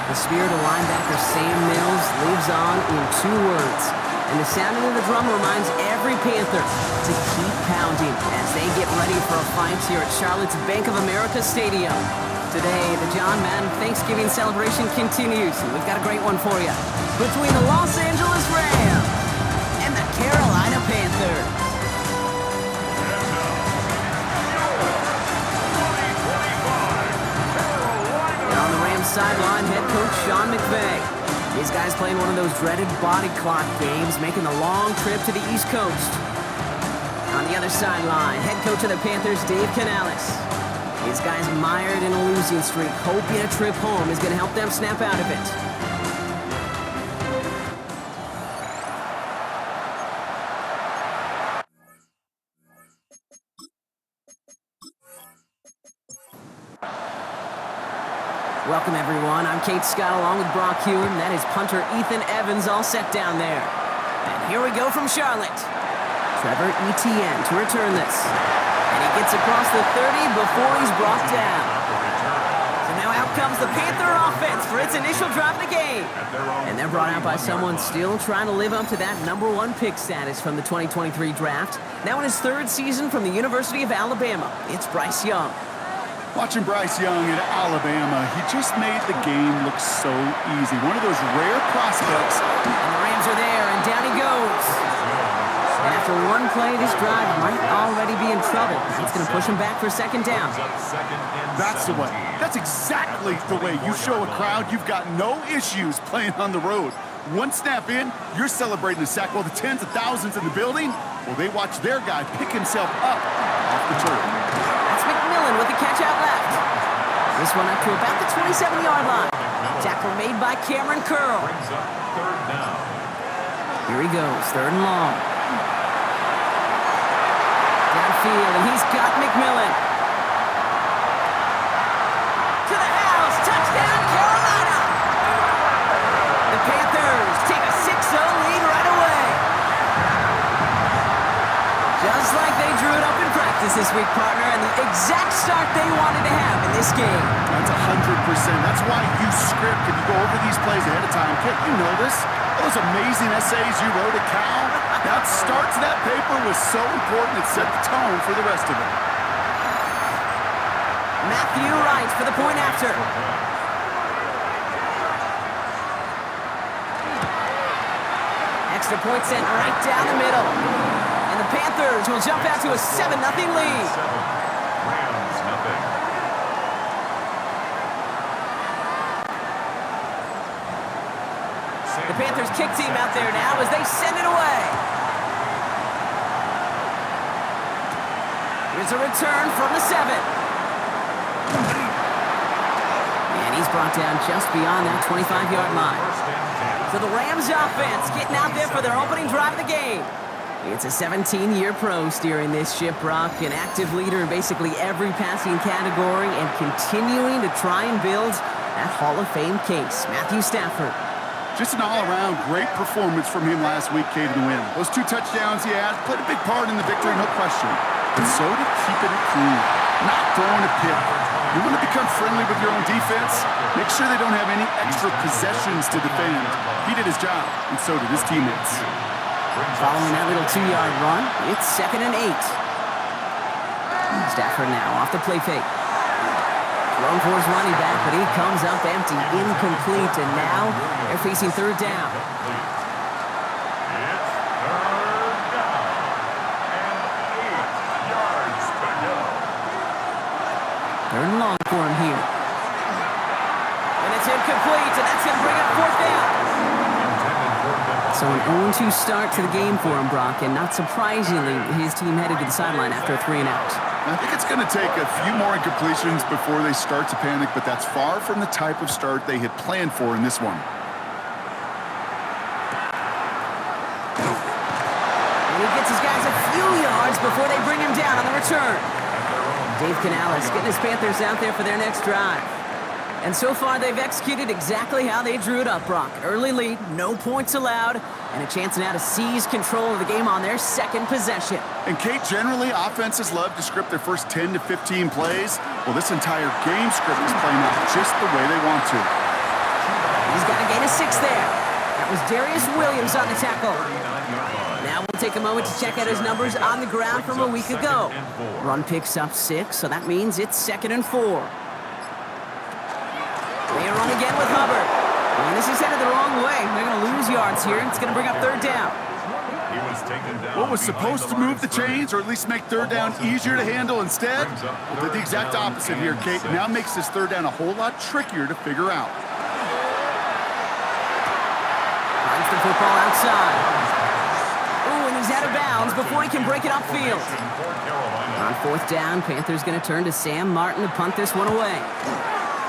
The spirit of linebacker Sam Mills lives on in 2 words. And the sounding of the drum reminds every Panther to keep pounding as they get ready for a fight here at Charlotte's Bank of America Stadium. Today, the John Madden Thanksgiving celebration continues, and we've got a great one for you. Between the Los Angeles Rams and the Carolina Panthers. And on the Rams sideline, head coach Sean McVay. These guys playing one of those dreaded body clock games, making the long trip to the East Coast. On the other sideline, head coach of the Panthers, Dave Canales. These guys mired in a losing streak, hoping a trip home is going to help them snap out of it. Welcome, everyone. I'm Kate Scott along with Brock Hewitt, and that is punter Ethan Evans all set down there. And here we go from Charlotte. Trevor Etienne to return this. And he gets across the 30 before he's brought down. So now out comes the Panther offense for its initial drive of the game. And they're brought out by someone still trying to live up to that #1 pick status from the 2023 draft. Now in his 3rd season from the University of Alabama, it's Bryce Young. Watching Bryce Young at Alabama, he just made the game look so easy. One of those rare prospects. And the Rams are there, and down he goes. And after one play, this drive might already be in trouble. It's going to push him back for 2nd down. That's the way. That's exactly the way you show a crowd you've got no issues playing on the road. One snap in, you're celebrating a sack. While the tens of thousands in the building, well, they watch their guy pick himself up off the turf. With the catch out left. This one up to about the 27-yard line. Tackle made by Cameron Curl. Here he goes, 3rd and long. Downfield, and he's got McMillan. To the house, touchdown Carolina! The Panthers take a 6-0 lead right away. Just like they drew it up in practice this week, partner, and the exact start they wanted to have in this game. That's 100%. That's why you script and you go over these plays ahead of time. Can't you know this? Those amazing essays you wrote at Cal, that start to that paper was so important it set the tone for the rest of it. Matthew Wright for the point after. Extra point sent right down the middle. The Panthers will jump out to a 7-0 lead. The Panthers kick team out there now as they send it away. Here's a return from the 7. And he's brought down just beyond that 25-yard line. So the Rams offense getting out there for their opening drive of the game. It's a 17-year pro steering this ship, Brock, an active leader in basically every passing category and continuing to try and build that Hall of Fame case. Matthew Stafford. Just an all-around great performance from him last week, Kate, to win. Those 2 touchdowns he had played a big part in the victory, no question. But so did keeping it clean, not throwing a pick. You want to become friendly with your own defense? Make sure they don't have any extra possessions to defend. He did his job, and so did his teammates. Following that little 2-yard run, it's 2nd and 8. Stafford now off the play fake. Thrown for his running back, but he comes up empty, incomplete, and now they're facing 3rd down. Third and long for him here. And it's incomplete, and that's going to bring up 4th down. So an 0-2 start to the game for him, Brock, and not surprisingly, his team headed to the sideline after a 3 and out. I think it's going to take a few more incompletions before they start to panic, but that's far from the type of start they had planned for in this one. And he gets his guys a few yards before they bring him down on the return. Dave Canales getting his Panthers out there for their next drive. And so far, they've executed exactly how they drew it up, Brock. Early lead, no points allowed, and a chance now to seize control of the game on their 2nd possession. And Kate, generally, offenses love to script their first 10 to 15 plays. Well, this entire game script is playing out just the way they want to. gain of 6 there. That was Darius Williams on the tackle. Now we'll take a moment to check out his numbers on the ground from a week ago. Run picks up 6, so that means it's 2nd and 4. They run again with Hubbard. And this is headed the wrong way. They're going to lose yards here. It's going to bring up 3rd down. What was supposed to move the chains, or at least make 3rd down easier to handle instead? Well, did the exact opposite here, Kate. Now makes this 3rd down a whole lot trickier to figure out. Finds the football outside. Ooh, and he's out of bounds before he can break it upfield. On 4th down, Panthers going to turn to Sam Martin to punt this one away.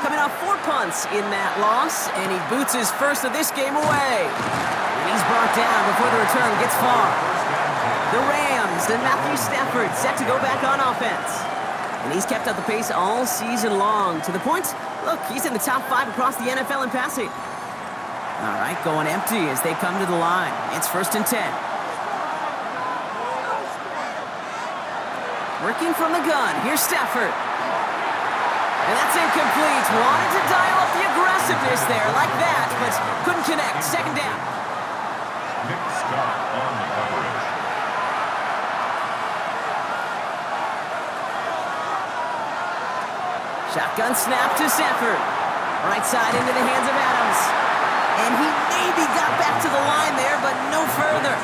Coming off 4 punts in that loss, and he boots his first of this game away. And he's brought down before the return gets far. The Rams and Matthew Stafford set to go back on offense. And he's kept up the pace all season long, to the point, look, he's in the top 5 across the NFL in passing. All right, going empty as they come to the line. It's 1st and 10. Working from the gun, here's Stafford. And that's incomplete. Wanted to dial up the aggressiveness there like that, but couldn't connect. 2nd down. Nick Scott on the coverage. Shotgun snap to Stafford. Right side into the hands of Adams. And he maybe got back to the line there, but no further.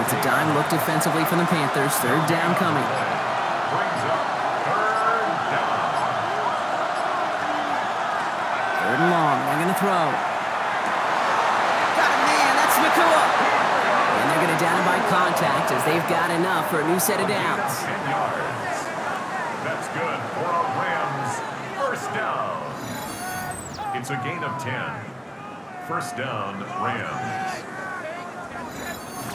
It's a dime look defensively from the Panthers. 3rd down coming. Brings up 3rd down. 3rd and long. They're going to throw. Got a man. That's Nakua. And they're going to down him by contact as they've got enough for a new set of downs. 10 yards. That's good for a Rams 1st down. It's a gain of 10. 1st down, Rams.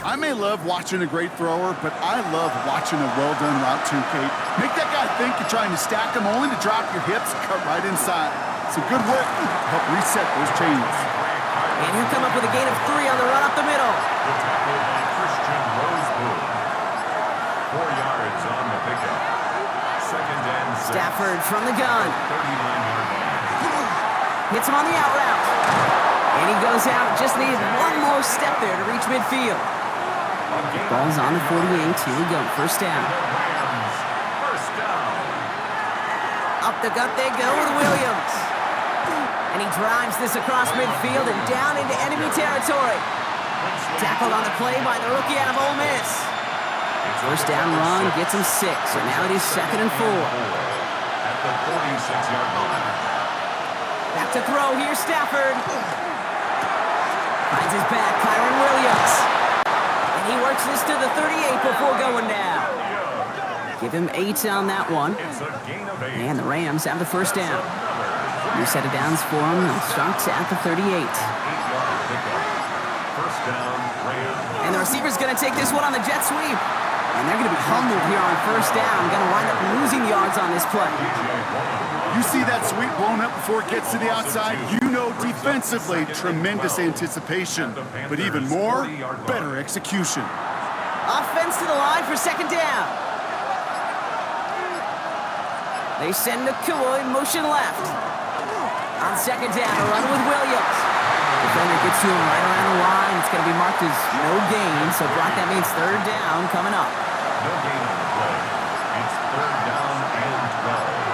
I may love watching a great thrower, but I love watching a well-done route too, Kate. Make that guy think you're trying to stack him only to drop your hips and cut right inside. Some good work to help reset those chains. And he'll come up with a gain of 3 on the run up the middle. The tackle by Christian Roseboom. 4 yards on the pickup. 2nd and 6. Stafford from the gun. 39-yard line. Hits him on the out route. And he goes out. Just needed one more step there to reach midfield. Ball's on the 48. Here we go. 1st down. Rams 1st down. Up the gut they go with Williams. And he drives this across midfield and down into enemy territory. Tackled on the play by the rookie out of Ole Miss. 1st down run gets him 6. So now it is 2nd and 4. At the 46-yard line. Back to throw. Here's Stafford. Finds his back. Kyron Williams. And he works this to the 38 before going down. Give him 8 on that one. It's a gain of 8. And the Rams have the 1st down. New set of downs for them. They'll start at the 38. 8-yard pickup. 1st down, Rams. And the receiver's going to take this one on the jet sweep. And they're going to be humbled here on 1st down. Going to wind up losing yards on this play. You see that sweep blown up before it gets to the outside, you know defensively, tremendous anticipation. But even more, better execution. Offense to the line for 2nd down. They send Nakua in motion left. On 2nd down, a run with Williams. Defender gets to him right around the line. It's going to be marked as no gain. So, Brock, that means 3rd down coming up. No gain on the play. It's 3rd down and 12.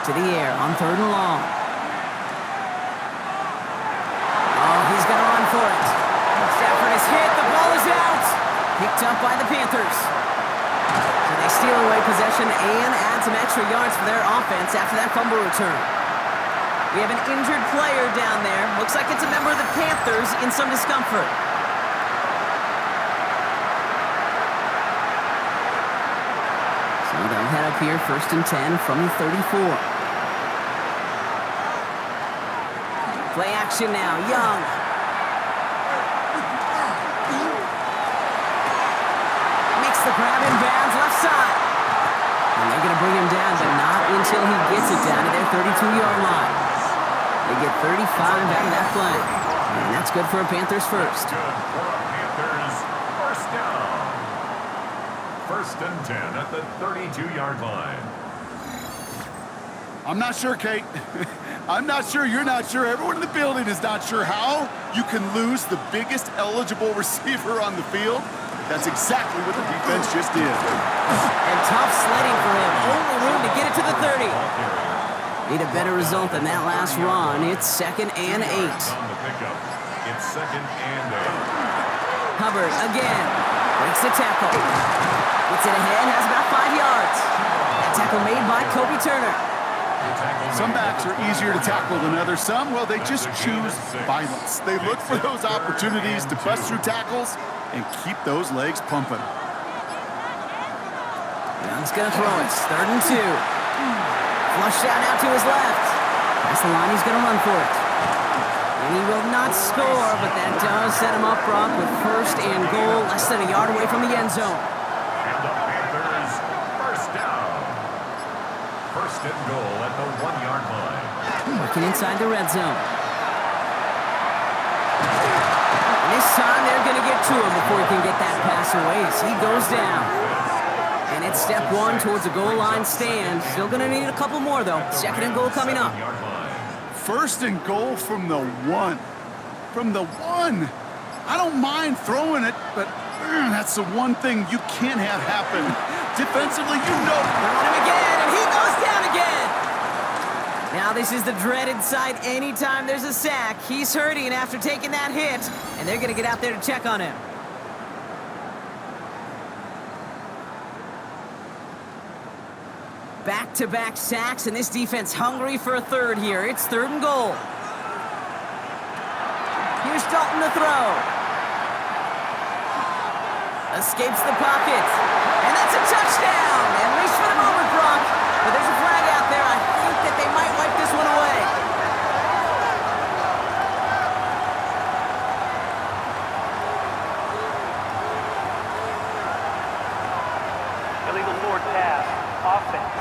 To the air on 3rd and long. Oh, he's going to run for it. Stafford is hit. The ball is out. Picked up by the Panthers. So they steal away possession and add some extra yards for their offense after that fumble return. We have an injured player down there. Looks like it's a member of the Panthers in some discomfort. So they'll head up here 1st and 10 from the 34. Play action now. Young. Makes the grab in bounds left side. And they're going to bring him down, but not until he gets it down to their 32-yard line. They get 35 out of that play. And that's good for a Panthers 1st. Good for a Panthers 1st down. 1st and 10 at the 32-yard line. I'm not sure, Kate. I'm not sure, you're not sure, everyone in the building is not sure how you can lose the biggest eligible receiver on the field. That's exactly what the defense just did. And tough sledding for him. Only room to get it to the 30. Need a better result than that last run. It's 2nd and 8. It's 2nd and 8. Hubbard again. Breaks the tackle. Gets it ahead, has about 5 yards. That tackle made by Kobe Turner. Some backs are easier to tackle than others. Some, well, they just choose violence. They look for those opportunities to bust through tackles and keep those legs pumping. Young's going to throw it. 3rd and 2. Flush out now to his left. Past the line, he's going to run for it. And he will not score, but that does set him up, Brock, with 1st and goal, less than a yard away from the end zone. And the Panthers, 1st down. 1st and goal at the 1-yard line. Working inside the red zone. And this time they're going to get to him before he can get that pass away as he goes down. And it's step 1 towards a goal line stand. Still going to need a couple more, though. 2nd and goal coming up. 1st and goal from the 1. From the 1. I don't mind throwing it, but that's the one thing you can't have happen. Defensively, you know. Throwing him again, and he goes down again. Now this is the dreaded sight anytime there's a sack. He's hurting after taking that hit, and they're going to get out there to check on him. Back-to-back sacks, and this defense hungry for a 3rd here. It's 3rd and goal. Here's Dalton to throw. Escapes the pocket. And that's a touchdown! At least for the moment, Brock. But there's a flag out there. I think that they might wipe this one away. Illegal forward pass. Offense.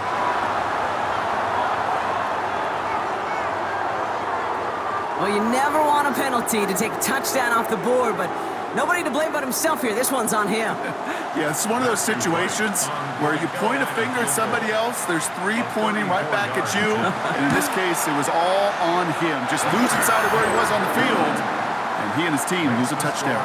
Well, you never want a penalty to take a touchdown off the board, but nobody to blame but himself here. This one's on him. Yeah, it's one of those situations where you point a finger at somebody else, there's 3 pointing right back at you, and in this case, it was all on him. Just losing sight of where he was on the field, and he and his team lose a touchdown.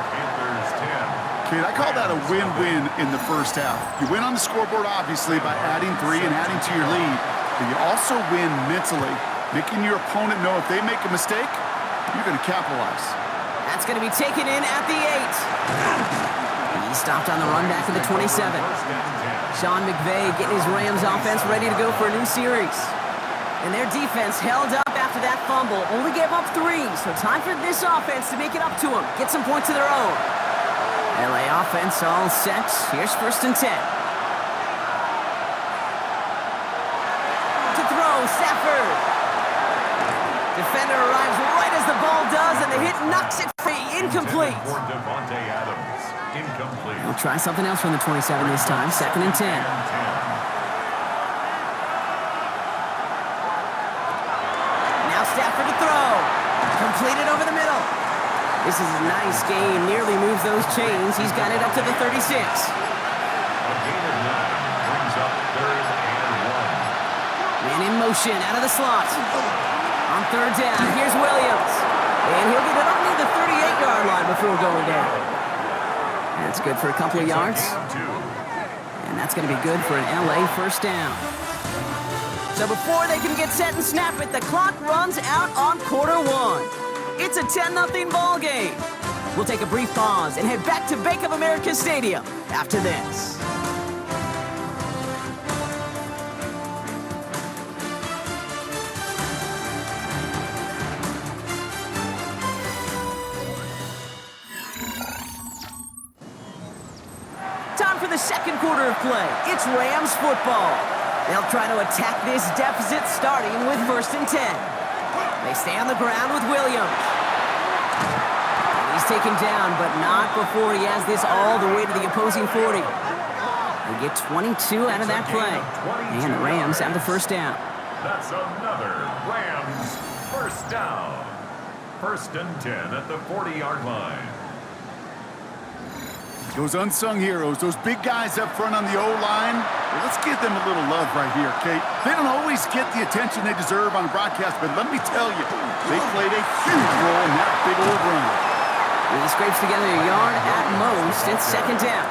Kid, I call that a win-win in the 1st half. You win on the scoreboard, obviously, by adding 3 and adding to your lead, but you also win mentally, making your opponent know if they make a mistake, you're going to capitalize. That's going to be taken in at the 8. He stopped on the run back to the 27. Sean McVay getting his Rams offense ready to go for a new series. And their defense held up after that fumble. Only gave up 3, so time for this offense to make it up to them. Get some points of their own. LA offense all set. Here's 1st and 10. To throw, Stafford. Defender arrives right as the ball does, and the hit knocks it free. Incomplete. Incomplete. We'll try something else from the 27 this time. 2nd and 10. Now Stafford to throw. Completed over the middle. This is a nice game. Nearly moves those chains. He's got it up to the 36. A gain of 9 brings up 3rd and 1. Man in motion out of the slot. On 3rd down, here's Williams. And he'll get it up near the 38-yard line before going down. That's good for a couple of yards. And that's going to be good for an LA 1st down. So before they can get set and snap it, the clock runs out on quarter 1. It's a 10-0 ball game. We'll take a brief pause and head back to Bank of America Stadium after this. Time for the 2nd quarter of play. It's Rams football. They'll try to attack this deficit starting with 1st and 10. They stay on the ground with Williams. And he's taken down, but not before he has this all the way to the opposing 40. They get 22 out of that play. And the Rams have the 1st down. That's another Rams 1st down. 1st and 10 at the 40-yard line. Those unsung heroes, those big guys up front on the O-line, well, let's give them a little love right here, Kate. They don't always get the attention they deserve on a broadcast, but let me tell you, they played a huge role in that big old run. He scrapes together a yard at most. It's second down.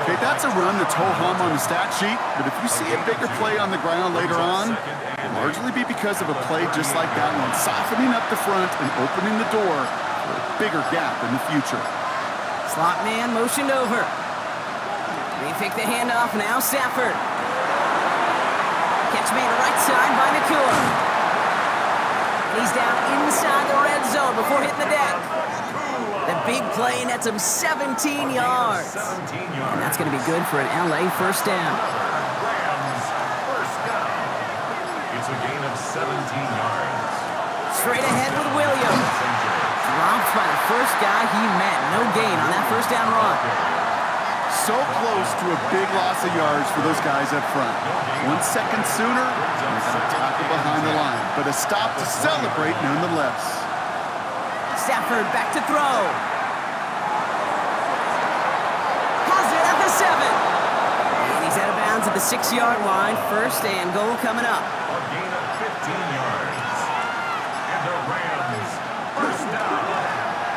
Okay, that's a run that's ho-hum on the stat sheet, but if you see a bigger play on the ground later on, it'll largely be because of a play just like that one, softening up the front and opening the door for a bigger gap in the future. Slot man motioned over. They fake the handoff, now Stafford. Catch made right side by Nakua. He's down inside the red zone before hitting the deck. The big play nets him 17 yards. And that's going to be good for an LA first down. Rams, first down. It's a gain of 17 yards. Straight ahead with Williams. Dropped by the first guy he met. No gain on that first down run. So close to a big loss of yards for those guys up front. 1 second sooner, and they got a tackle behind the line. But a stop to celebrate nonetheless. Stafford back to throw. Has it at the 7. And he's out of bounds at the 6-yard line. First and goal coming up. A gain of 15 yards. And the Rams, first down.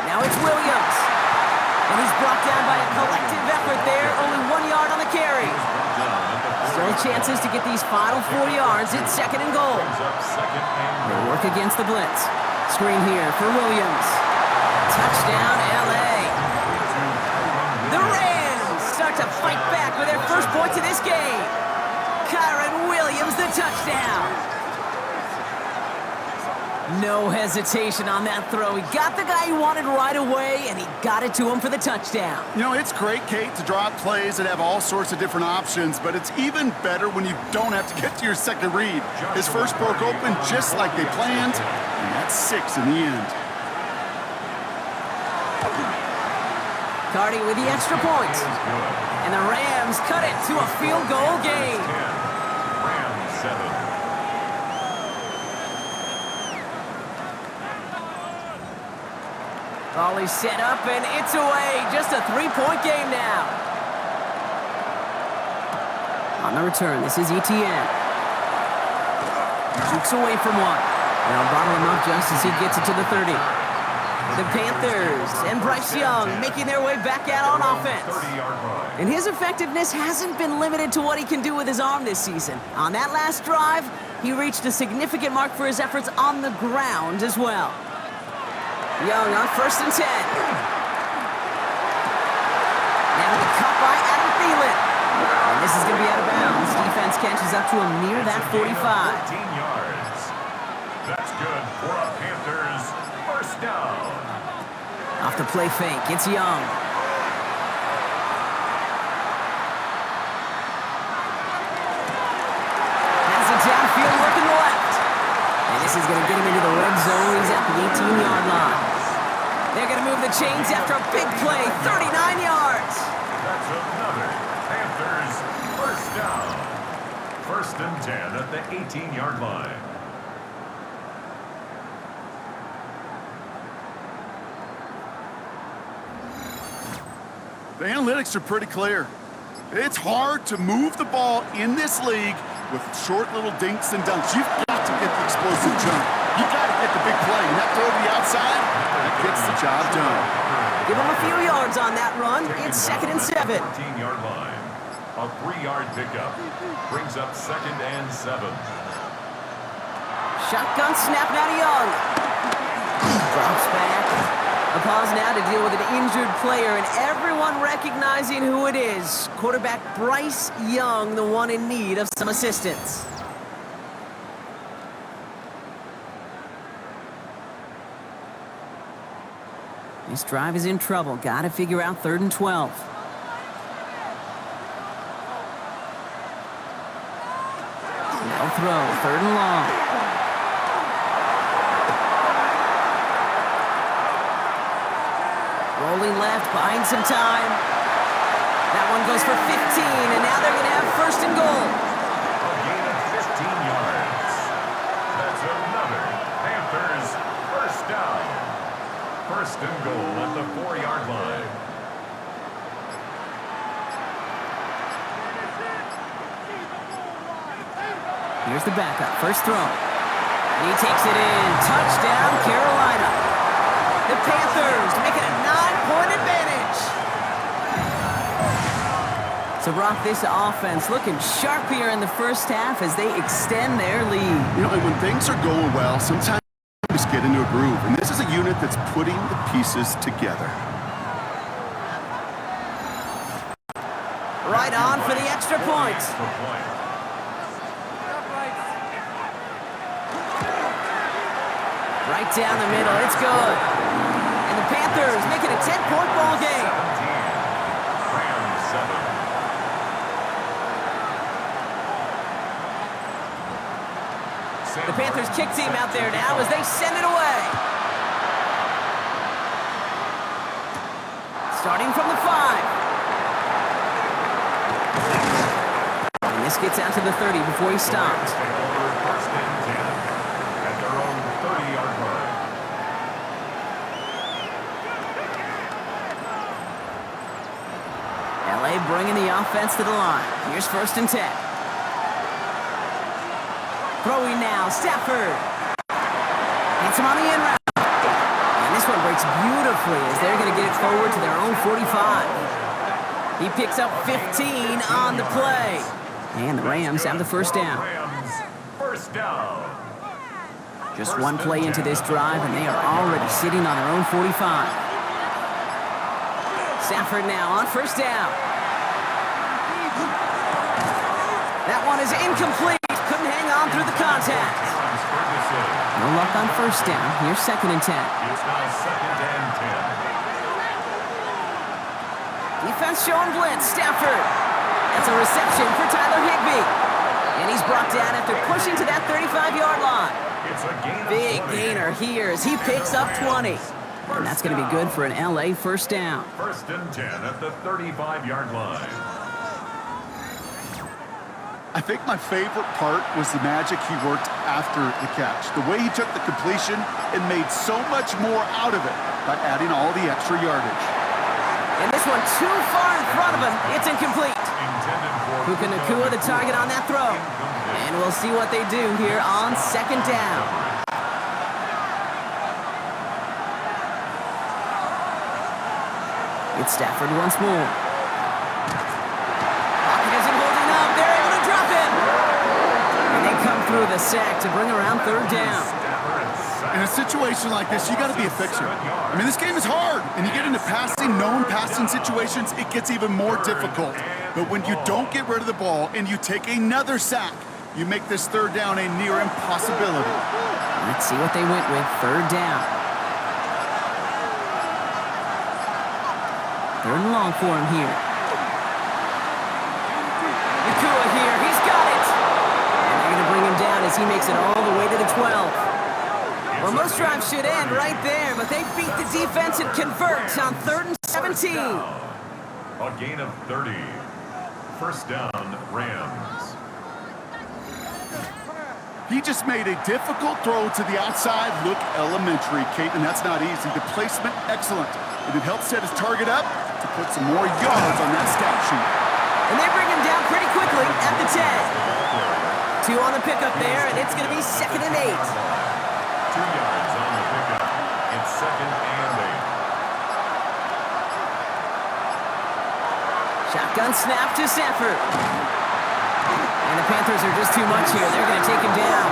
Now it's Williams. And he's brought down by a collective effort there. Only 1 yard on the carry. Still chances to get these final 4 yards. It's second and goal. They work against the blitz. Screen here for Williams. Touchdown, LA. The Rams start to fight back with their first points of this game. Kyron Williams, the touchdown. No hesitation on that throw. He got the guy he wanted right away, and he got it to him for the touchdown. You know, it's great, Kate, to draw up plays that have all sorts of different options, but it's even better when you don't have to get to your second read. His first broke open just like they planned, and that's 6 in the end. Cardi with the extra point. And the Rams cut it to a field goal game. Rams 7. Ball is set up, and it's away. Just a 3-point game now. On the return, this is ETN. Jukes away from one. They'll bottle him up just as he gets it to the 30. The Panthers and Bryce Young making their way back out on offense. And his effectiveness hasn't been limited to what he can do with his arm this season. On that last drive, he reached a significant mark for his efforts on the ground as well. Young on first and 10. Now the cut by Adam Thielen. And this is going to be out of bounds. Defense catches up to him near that 45. 15 yards. That's good for a Panthers first down. Off the play fake, it's Young. Has it downfield looking left. And this is going to get him into the red zone. He's at the 18-yard line. They're going to move the chains after a big play, 39 yards. That's another Panthers first down. First and 10 at the 18-yard line. The analytics are pretty clear. It's hard to move the ball in this league with short little dinks and dunks. You've got to get the explosive jump. You've got to get the big play. And that throw to the outside, that gets the job done. Give him a few yards on that run. It's second and 7. 14-yard line. A 3-yard pickup brings up second and 7. Shotgun snap now to Young. Drops back. A pause now to deal with an injured player, and everyone recognizing who it is. Quarterback Bryce Young, the one in need of some assistance. This drive is in trouble. Got to figure out 3rd and 12. No throw, 3rd and long. Rolling left, buying some time. That one goes for 15, and now they're going to have 1st and goal. A gain of 15 yards. That's another Panthers first down. 1st and goal at the 4-yard line. Here's the backup. First throw. And he takes it in. Touchdown, Carolina. The Panthers make it a 9-point advantage. So, Brock, this offense looking sharp here in the first half as they extend their lead. You know, and when things are going well, sometimes you just get into a groove. And this is a unit that's putting the pieces together. Right on for the extra point. Right down the middle. It's good. And the Panthers make it a 10-point ball game. The Panthers kick team out there now as they send it away. Starting from the 5. And this gets out to the 30 before he stops. First and 10 at their own 30-yard line. LA bringing the offense to the line. Here's first and 10. Throwing now, Stafford. Hits him on the end route. And this one breaks beautifully as they're going to get it forward to their own 45. He picks up 15 on the play. And the Rams have the first down. Rams, first down. Just one play into this drive, and they are already sitting on their own 45. Stafford now on first down. That one is incomplete. Couldn't hang on through the contact. No luck on first down. Here's second and 10. It's now second and 10. Defense showing blitz. Stafford. That's a reception for Tyler Higbee. And he's brought down after pushing to that 35-yard line. It's a gain of Big 20. gainer here as he picks up 20. And that's going to be good for an LA first down. First and 10 at the 35-yard line. I think my favorite part was the magic he worked after the catch. The way he took the completion and made so much more out of it by adding all the extra yardage. And this one too far in front of him. It's incomplete. Puka Nacua the target on that throw. And we'll see what they do here on second down. It's Stafford once more. Pocket isn't holding up. They're able to drop him. And they come through the sack to bring around third down. In a situation like this, you got to be a fixer. I mean, this game is hard, and you get into known passing situations, it gets even more difficult. But when you don't get rid of the ball and you take another sack, you make this third down a near impossibility. Let's see what they went with. Third down. Third and long for him here. Nacua here. He's got it. And they're going to bring him down as he makes it all the way to the 12. Well, most drives should end right there, but they beat the defense and convert on 3rd and 17. A gain of 30. First down, Rams. He just made a difficult throw to the outside. Look elementary, Kate, and that's not easy. The placement, excellent. And it helped set his target up to put some more yards on that stat sheet. And they bring him down pretty quickly at the 10. 2 on the pickup there, and it's going to be 2nd and 8. 2 yards on the pickup. It's 2nd and 8. Shotgun snap to Stafford. And the Panthers are just too much here. They're going to take him down.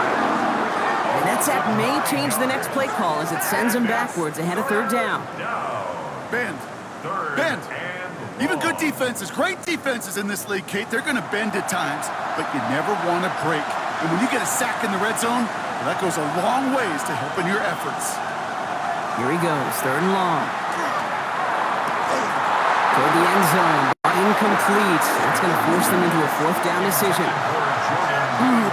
And that sack may change the next play call as it sends him backwards ahead of third down. Bend. Bend. Even good defenses, great defenses in this league, Kate, they're going to bend at times, but you never want to break. And when you get a sack in the red zone, well, that goes a long ways to helping your efforts. Here he goes, 3rd and long. Toward the end zone, but incomplete. That's going to force them into a 4th down decision.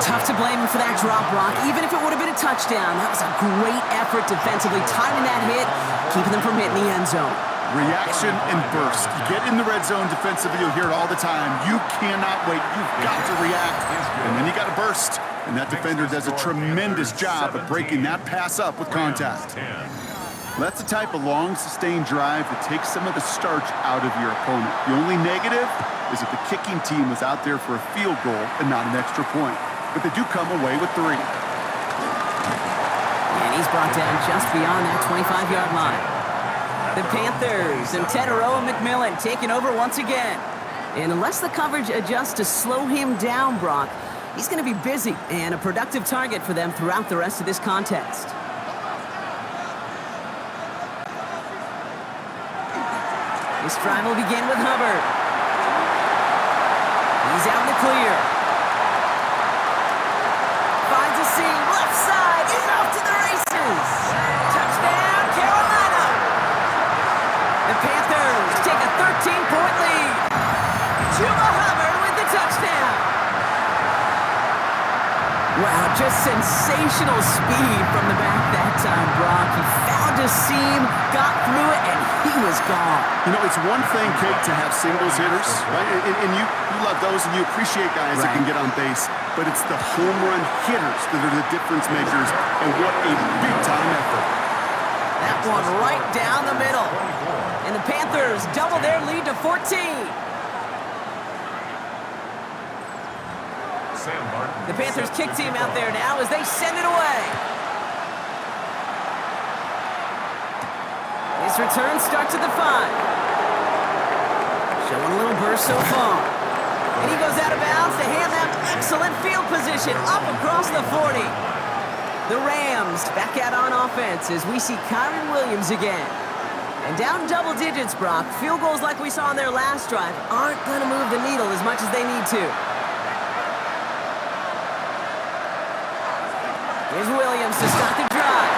Tough to blame him for that drop, Brock. Even if it would have been a touchdown, that was a great effort defensively, timing that hit, keeping them from hitting the end zone. Reaction and burst. You get in the red zone defensively, you'll hear it all the time. You cannot wait. You've got to react. And then you got to burst. And that defender does a tremendous job of breaking that pass up with contact. That's the type of long, sustained drive that takes some of the starch out of your opponent. The only negative is that the kicking team was out there for a field goal and not an extra point. but they do come away with 3. And he's brought down just beyond that 25-yard line. The Panthers and Teteroa McMillan taking over once again. And unless the coverage adjusts to slow him down, Brock, he's going to be busy and a productive target for them throughout the rest of this contest. This drive will begin with Hubbard. He's out in the clear. Finds a seam, left side, he's off to the races. Touchdown, Carolina. The Panthers take a 13-point lead. Chuba Hubbard with the touchdown. Wow, just sensational speed from the back that time, Brock. He found a seam, got through it, and he was gone. You know, it's one thing, Kate, to have singles hitters, right? And you love those, and you appreciate guys that can get on base. But it's the home run hitters that are the difference makers, and what a big-time effort. That one right down the middle. And the Panthers double their lead to 14. The Panthers kick team out there now as they send it away. His return starts at the 5. Showing a little burst so far. And he goes out of bounds to hand them excellent field position up across the 40. The Rams back out on offense as we see Kyron Williams again. And down double digits, Brock. Field goals like we saw on their last drive aren't going to move the needle as much as they need to. Here's Williams to start the drive.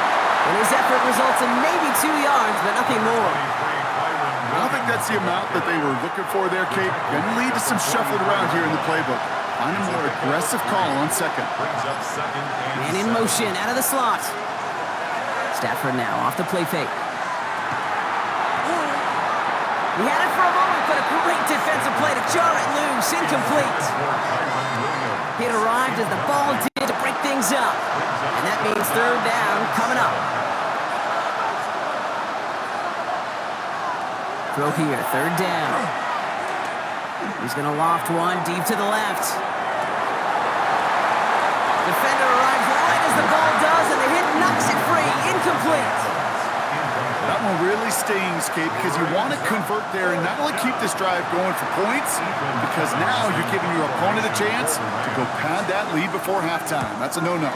And his effort results in maybe 2 yards, but nothing more. I don't think that's the amount that they were looking for there, Kate. Going to lead to some shuffling around here in the playbook. Find a more aggressive call on second. Man in motion out of the slot. Stafford now off the play fake. He had it for a moment, but a great defensive play to jar it loose. Incomplete. It arrived as the ball did to break things up. And that means third down coming up. Throw here, third down. He's going to loft one deep to the left. Defender arrives right as the ball does, and the hit knocks it free. Incomplete. That one really stings, Kate, because you want to convert there and not only keep this drive going for points, because now you're giving your opponent a chance to go pad that lead before halftime. That's a no-no.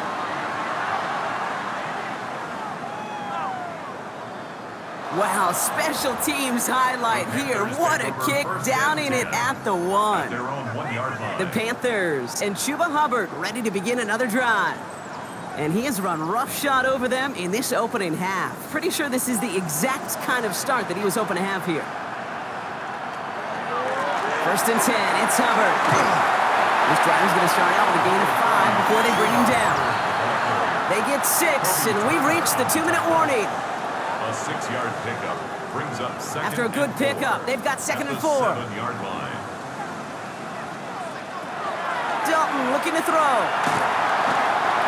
Wow, special teams highlight here. What a kick, downing it at the 1. The Panthers and Chuba Hubbard ready to begin another drive. And he has run roughshod over them in this opening half. Pretty sure this is the exact kind of start that he was hoping to have here. First and 10, it's Hubbard. This drive is going to start out with a gain of 5 before they bring him down. They get 6, and we reach the 2-minute warning. A 6-yard pickup brings up second. After a good pickup, they've got second and 4. 7-yard line. Dalton looking to throw.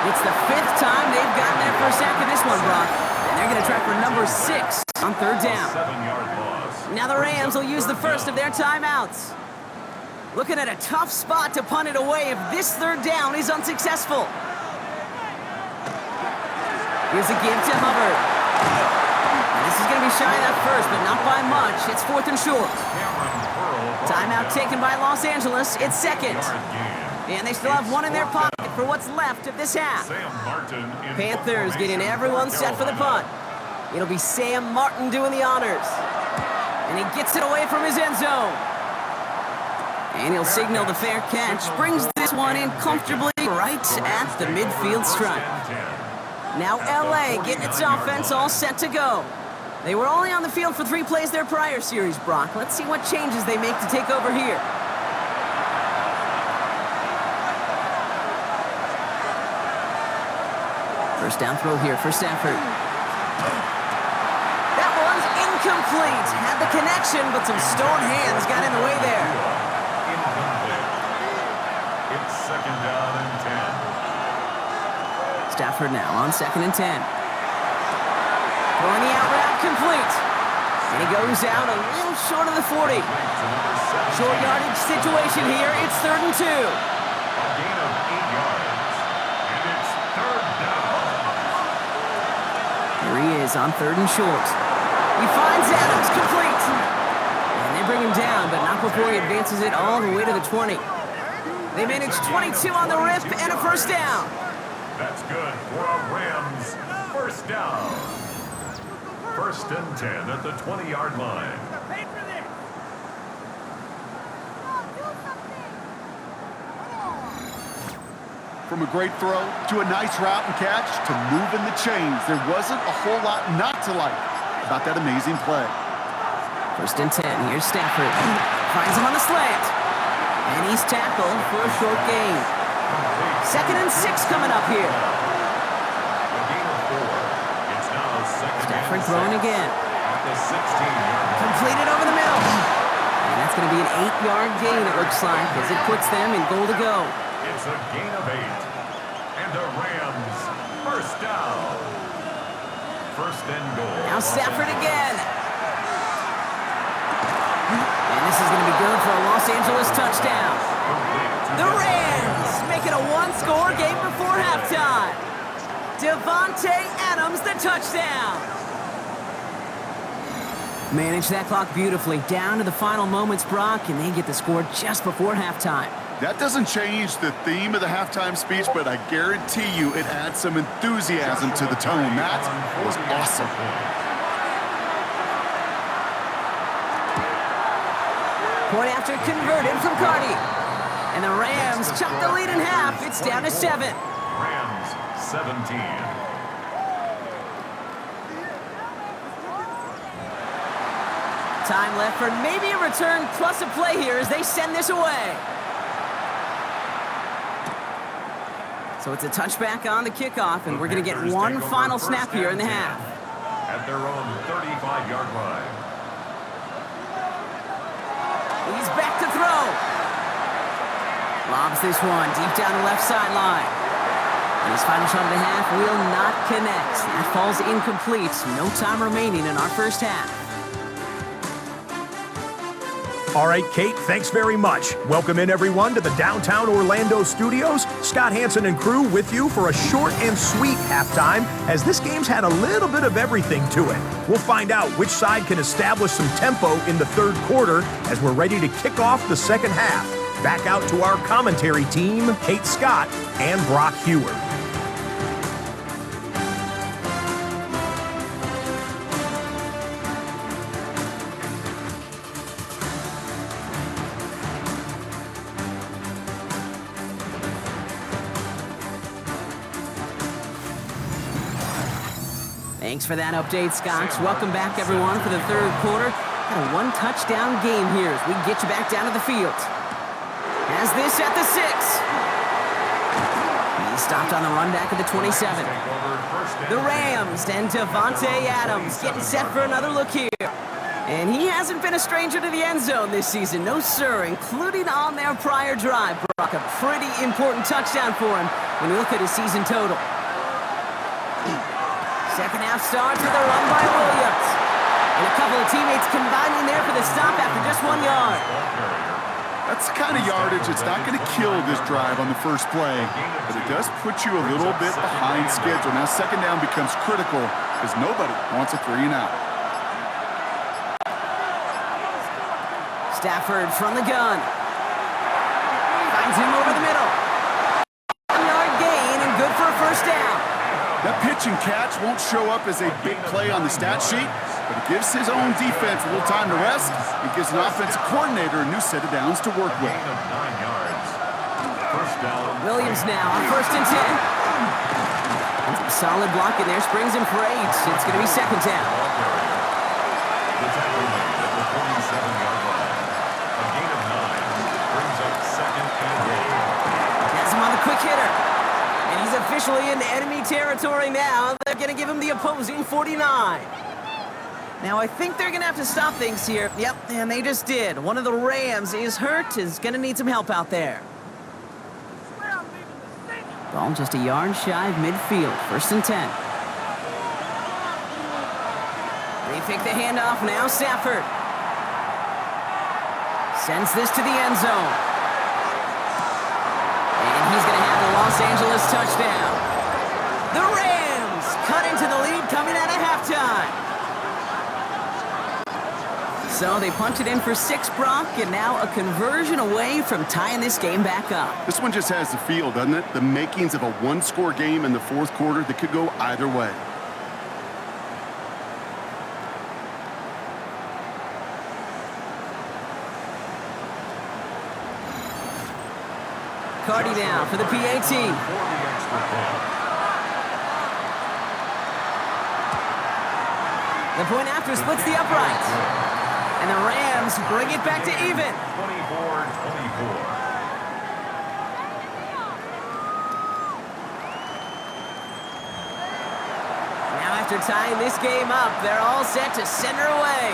It's the 5th time they've gotten their first sack in this one, Brock. And they're going to try for number 6 on third down. 7-yard loss. Now the Rams will use the first of their timeouts. Looking at a tough spot to punt it away if this third down is unsuccessful. Here's a give to Hubbard. And this is going to be shy of that first, but not by much. It's 4th and short. Timeout taken by Los Angeles. It's second. And they still have one in their pocket for what's left of this half. Panthers getting everyone set for the punt. It'll be Sam Martin doing the honors. And he gets it away from his end zone. And he'll signal the fair catch. Brings this one in comfortably right at the midfield stripe. Now LA getting its offense all set to go. They were only on the field for 3 plays their prior series, Brock. Let's see what changes they make to take over here. First down throw here for Stafford. That one's incomplete. Had the connection, but some stone hands got in the way there. It's second down and 10. Stafford now on second and 10. Throwing the out route complete. And he goes out a little short of the 40. Short yardage situation here. It's 3rd and 2. A gain of 8 yards. is on 3rd and short. He finds Adams, complete. And they bring him down, but not before he advances it all the way to the 20. They manage 22 on the rip and a first down. That's good for a Rams first down. 1st and 10 at the 20-yard line. From a great throw to a nice route and catch to moving the chains, there wasn't a whole lot not to like about that amazing play. 1st and 10. Here's Stafford. Finds him on the slant. And he's tackled for a short gain. 2nd and 6 coming up here. A gain of 4. It's now 2nd Stafford and throwing 6 again. at the 16-yard line. Completed over the middle. And that's going to be an 8-yard gain, it looks like, as it puts them in goal to go. It's a gain of 8. And the Rams first down. 1st and goal. Now Stafford again. And this is going to be good for a Los Angeles touchdown. The Rams make it a one-score game before halftime. Devontae Adams, the touchdown. Manage that clock beautifully. Down to the final moments, Brock, and they get the score just before halftime. That doesn't change the theme of the halftime speech, but I guarantee you it adds some enthusiasm to the tone. That was awesome. Point after converted from Cardi. And the Rams chop the lead in half. It's down to 7. Rams 17. Time left for maybe a return plus a play here as they send this away. So it's a touchback on the kickoff, and we're going to get one final snap here in the half. At their own 35-yard line. He's back to throw. Lobs this one deep down the left sideline. And his final shot of the half will not connect. That falls incomplete. No time remaining in our first half. All right, Kate, thanks very much. Welcome in, everyone, to the downtown Orlando studios. Scott Hansen and crew with you for a short and sweet halftime, as this game's had a little bit of everything to it. We'll find out which side can establish some tempo in the 3rd quarter as we're ready to kick off the 2nd half. Back out to our commentary team, Kate Scott and Brock Hewer. Thanks for that update, Scott. Welcome back, everyone, for the 3rd quarter. Got a one-touchdown game here as we get you back down to the field. Has this at the 6. He stopped on the run back at the 27. The Rams and Devontae Adams getting set for another look here. And he hasn't been a stranger to the end zone this season. No, sir, including on their prior drive. Brock, a pretty important touchdown for him when you look at his season total. 2nd half starts with a run by Williams. And a couple of teammates combining there for the stop after just 1 yard. That's the kind of yardage it's not going to kill this drive on the first play, but it does put you a little bit behind schedule. Now 2nd down becomes critical because nobody wants a 3 and out. Stafford from the gun. Finds him over the middle. 1-yard gain and good for a first down. That pitch and catch won't show up as a big play on the stat sheet, but it gives his own defense a little time to rest. It gives an offensive coordinator a new set of downs to work with. Gain of 9 yards. First down. Williams now on 1st and 10. Solid block in there, springs him for 8. It's going to be 2nd down. The tackle made at the 47-yard line. A gain of 9 brings up 2nd and goal. Has him on the quick hitter. And he's officially in enemy territory now. They're going to give him the opposing 49. Now, I think they're going to have to stop things here. Yep, and they just did. One of the Rams is hurt, is going to need some help out there. Ball just a yard shy of midfield. 1st and 10. They pick the handoff now. Stafford sends this to the end zone. And he's going to have the Los Angeles touchdown. The Rams cut into the lead coming out of halftime. So they punch it in for 6, Brock, and now a conversion away from tying this game back up. This one just has the feel, doesn't it? The makings of a one-score game in the fourth quarter that could go either way. Cardi down for the PAT. The point after splits the upright. And the Rams bring it back to even. 24-24. Now after tying this game up, they're all set to send her away.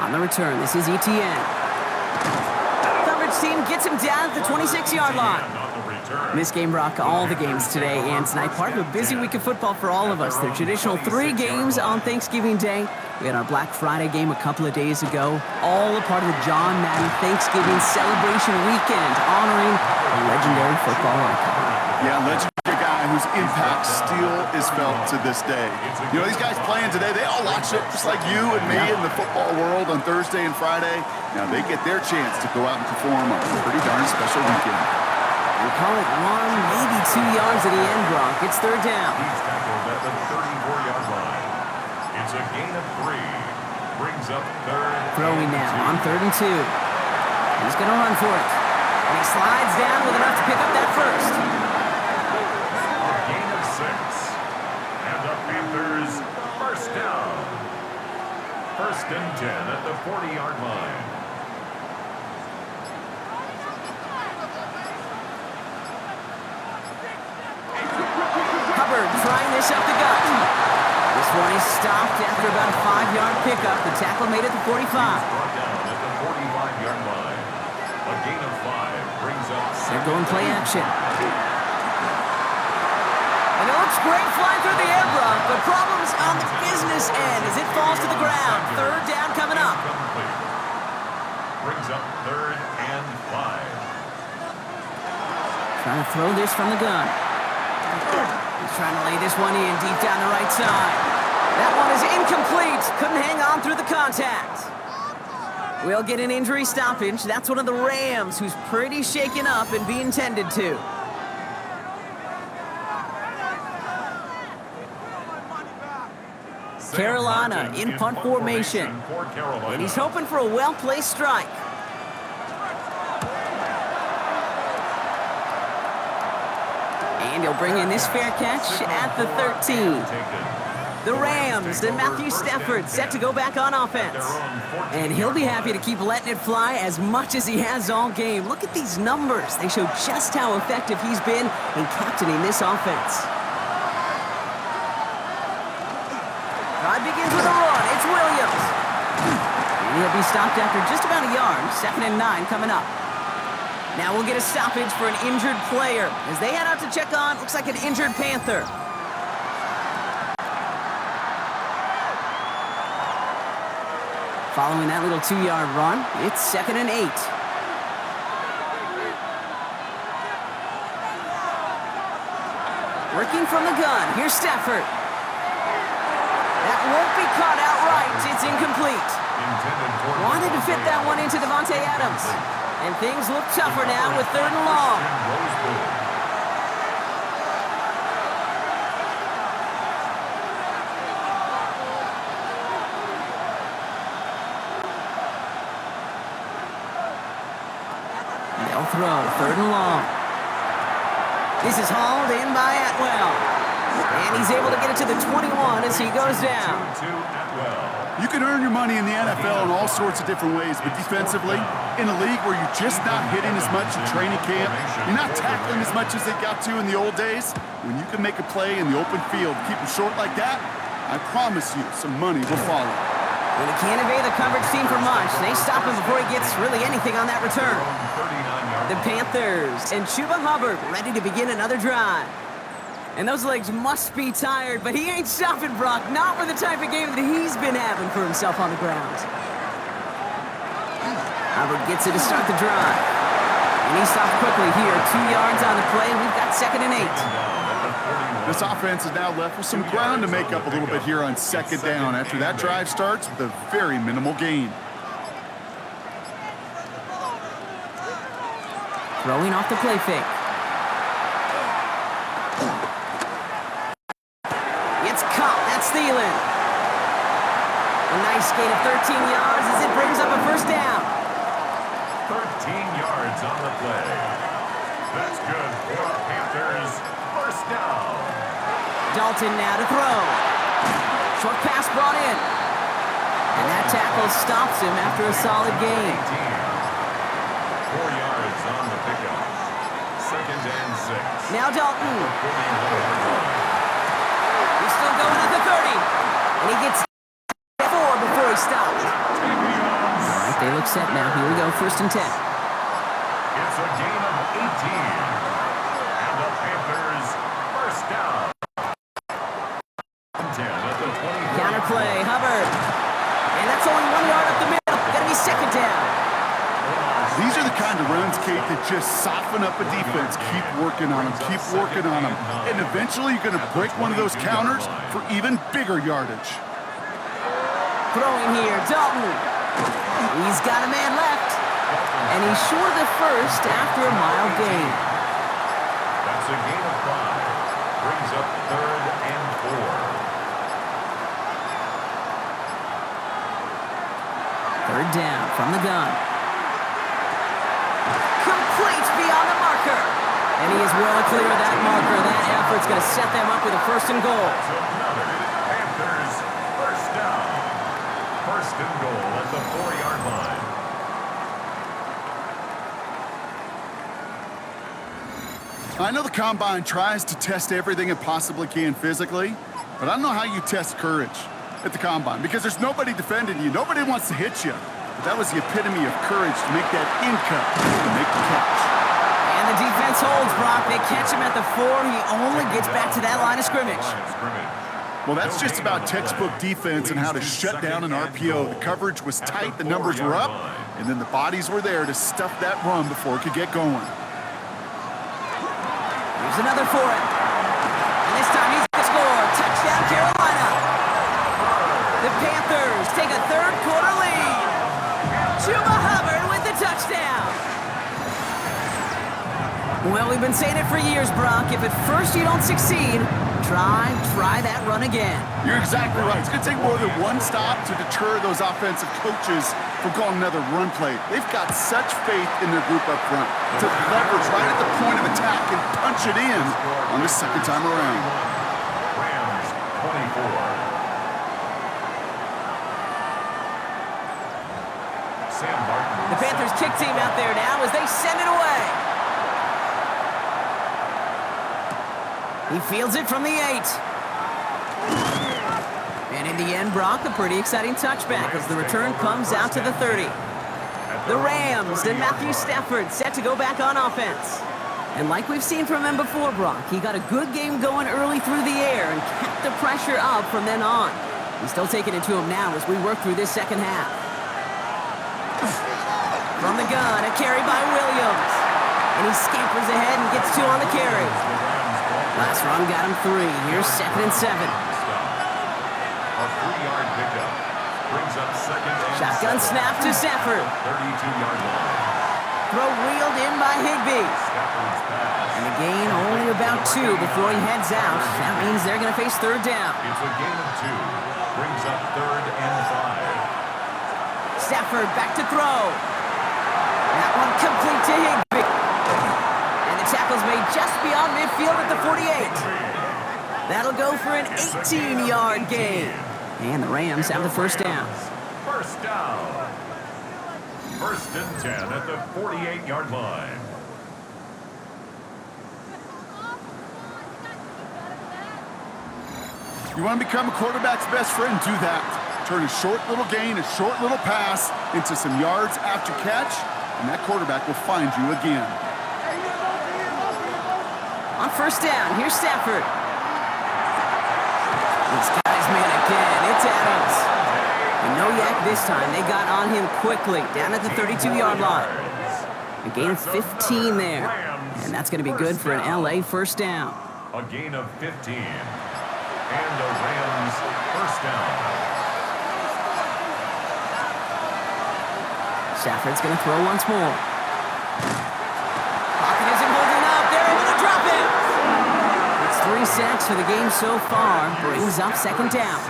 On the return, this is ETN. Coverage team gets him down at the 26-yard line. This game, Brock, all the games today and tonight, part of a busy week of football for all of us. The traditional 3 games on Thanksgiving Day. We had our Black Friday game a couple of days ago, all a part of the John Madden Thanksgiving celebration weekend, honoring a legendary football icon. Yeah, legendary guy whose impact still is felt to this day. You know, these guys playing today, they all watch it just like you and me in the football world on Thursday and Friday. Now they get their chance to go out and perform on a pretty darn special weekend. We call it 1, maybe 2 yards at the end, Brock. It's third down. He's tackled at the 34-yard line. It's a gain of 3. Brings up third. Throwing now on 3rd and 2. He's going to run for it. And he slides down with enough to pick up that first. A gain of 6. And the Panthers first down. 1st and 10 at the 40-yard line. Trying this up the gut. This one is stopped after about a 5-yard pickup. The tackle made at the 45. Brought down at the 45-yard line. A gain of 5 brings up. They're going play action. And it looks great flying through the air, Brock, but problems on the business end as it falls to the ground. 3rd down coming up. Brings up 3rd and 5. Trying to throw this from the gun. He's trying to lay this one in deep down the right side. That one is incomplete. Couldn't hang on through the contact. We'll get an injury stoppage. That's one of the Rams who's pretty shaken up and being tended to. Carolina in punt formation. And he's hoping for a well-placed strike. And he'll bring in this fair catch at the 13. The Rams and Matthew Stafford set to go back on offense. And he'll be happy to keep letting it fly as much as he has all game. Look at these numbers. They show just how effective he's been in captaining this offense. Drive begins with a run. It's Williams. And he'll be stopped after just about a yard. 2nd and 9 coming up. Now we'll get a stoppage for an injured player. As they head out to check on, looks like an injured Panther. Following that little 2-yard run, it's 2nd and 8. Working from the gun, here's Stafford. That won't be caught outright, it's incomplete. Wanted to fit that one into Devontae Adams. And things look tougher now with 3rd and long. They'll throw 3rd and long. This is hauled in by Atwell. And he's able to get it to the 21 as he goes down. You can earn your money in the NFL in all sorts of different ways, but defensively, in a league where you're just not hitting as much in training camp, you're not tackling as much as they got to in the old days, when you can make a play in the open field, keep them short like that, I promise you some money will follow. When he can't evade the coverage team for much, they stop him before he gets really anything on that return. The Panthers and Chuba Hubbard ready to begin another drive. And those legs must be tired, but he ain't stopping, Brock. Not with the type of game that he's been having for himself on the ground. Hubbard gets it to start the drive. And he stopped quickly here. 2 yards on the play. We've got 2nd and 8. This offense is now left with some ground to make up a little bit here on second down after that drive starts with a very minimal gain. Throwing off the play fake. It's caught. That's Thielen. A nice gain of 13 yards as it brings up a first down. 13 yards on the play. That's good for Panthers. First down. Dalton now to throw. Short pass brought in. And that tackle stops him after a solid gain. 4 yards on the pickup. Second and 6. Now Dalton. He's still going at the 30. And he gets 4 before he stops. All right, they look set now. Here we go, first and 10. It's a gain of 18. And the Panthers first down. 10 at the 20. Counter play, Hubbard. And that's only 1 yard up the middle. Gonna be second down. These are the kind of runs, Kate, that just soften up a defense. Keep working on them, keep working on them. And eventually you're going to break one of those counters for even bigger yardage. Throwing here, Dalton. He's got a man left. And he's short of the first after a mild gain. That's a gain of 5. Brings up third and 4. Third down from the gun. Complete beyond the marker. And he is well clear of that marker. That effort's going to set them up with a first and goal. Another Panthers first down. First and goal at the 4-yard line. I know the Combine tries to test everything it possibly can physically, but I don't know how you test courage at the Combine because there's nobody defending you. Nobody wants to hit you. But that was the epitome of courage to make that in-cut and make the catch. And the defense holds, Brock. They catch him at the 4. He only gets back to that line of scrimmage. Well, that's just about textbook defense and how to shut down an RPO. The coverage was tight, the numbers were up, and then the bodies were there to stuff that run before it could get going. Here's another for him. And this time he's going to score. Touchdown, Carolina. The Panthers take a third-quarter lead. Chuba Hubbard with the touchdown. Well, we've been saying it for years, Brock. If at first you don't succeed, try that run again. You're exactly right. It's going to take more than one stop to deter those offensive coaches from calling another run play. They've got such faith in their group up front to leverage right at the point of attack and punch it in on the second time around. Rams 24. Sam Martin. The Panthers kick team out there now as they send it away. He fields it from the 8. And in the end, Brock, a pretty exciting touchback as the return comes out to the 30. The Rams and Matthew Stafford set to go back on offense. And like we've seen from him before, Brock, he got a good game going early through the air and kept the pressure up from then on. He's still taking it to him now as we work through this second half. From the gun, a carry by Williams. And he scampers ahead and gets 2 on the carry. Last run got him 3. Here's second and 7. A 3-yard pickup. Brings up second and Shotgun 7. snap to Stafford. 32-yard line. Throw reeled in by Higbee. Stafford's pass. And a gain only about 2 before he heads out. That means they're going to face third down. It's a gain of 2. Brings up third and 5. Stafford back to throw. That one complete to Higbee. And the tackle's made just beyond midfield at the 48. That'll go for an 18-yard gain. And the Rams have the first down. First down. First and 10 at the 48-yard line. You want to become a quarterback's best friend? Do that. Turn a short little gain, a short little pass into some yards after catch, and that quarterback will find you again. On first down, here's Stafford. This guy's man again. It's Adams. And no yak this time. They got on him quickly, down at the 32-yard line. A gain of 15 there. And that's going to be good for an LA first down. A gain of 15. And the Rams first down. Stafford's going to throw once more. Pocket isn't holding up. They're able to drop it. It's 3 sacks for the game so far. Brings up second down.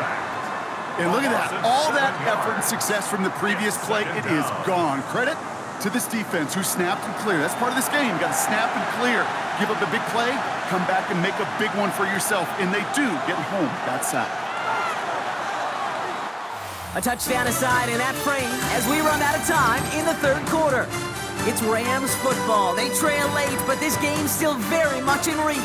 And look at that. All that effort and success from the previous play, it is gone. Credit to this defense who snapped and cleared. That's part of this game. You got to snap and clear. Give up a big play, come back and make a big one for yourself. And they do get home that sack. A touchdown aside in that frame as we run out of time in the third quarter. It's Rams football. They trail late, but this game's still very much in reach.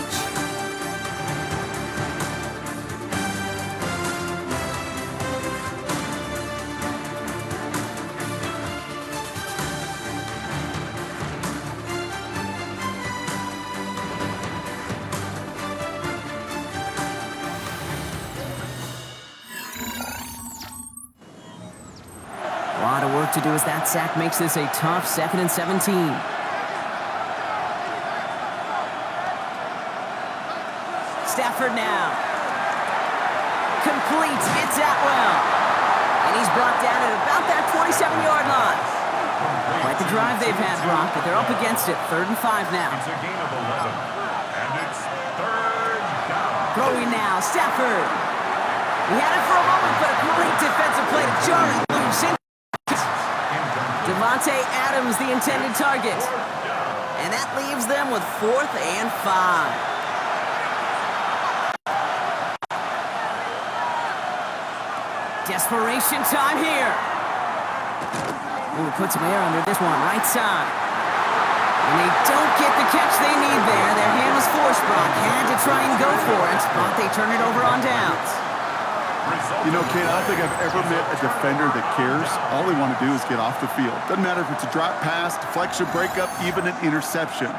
A lot of work to do as that sack makes this a tough 2nd and 17. Stafford now. Complete. It's Atwell. And he's brought down at about that 27-yard line. Quite the drive they've had, Brock, but they're up against it. 3rd and 5 now. It's a gain of 11. And it's 3rd down. Throwing now. Stafford. He had it for a moment, but a great defensive play to jar it loose. Devontae Adams, the intended target. And that leaves them with 4th and 5. Desperation time here. Ooh, put some air under this one, right side. And they don't get the catch they need there. Their hand was forced, Brock. Had to try and go for it, but they turn it over on downs. You know, Kate, I don't think I've ever met a defender that cares. All they want to do is get off the field. Doesn't matter if it's a drop pass, deflection, breakup, even an interception.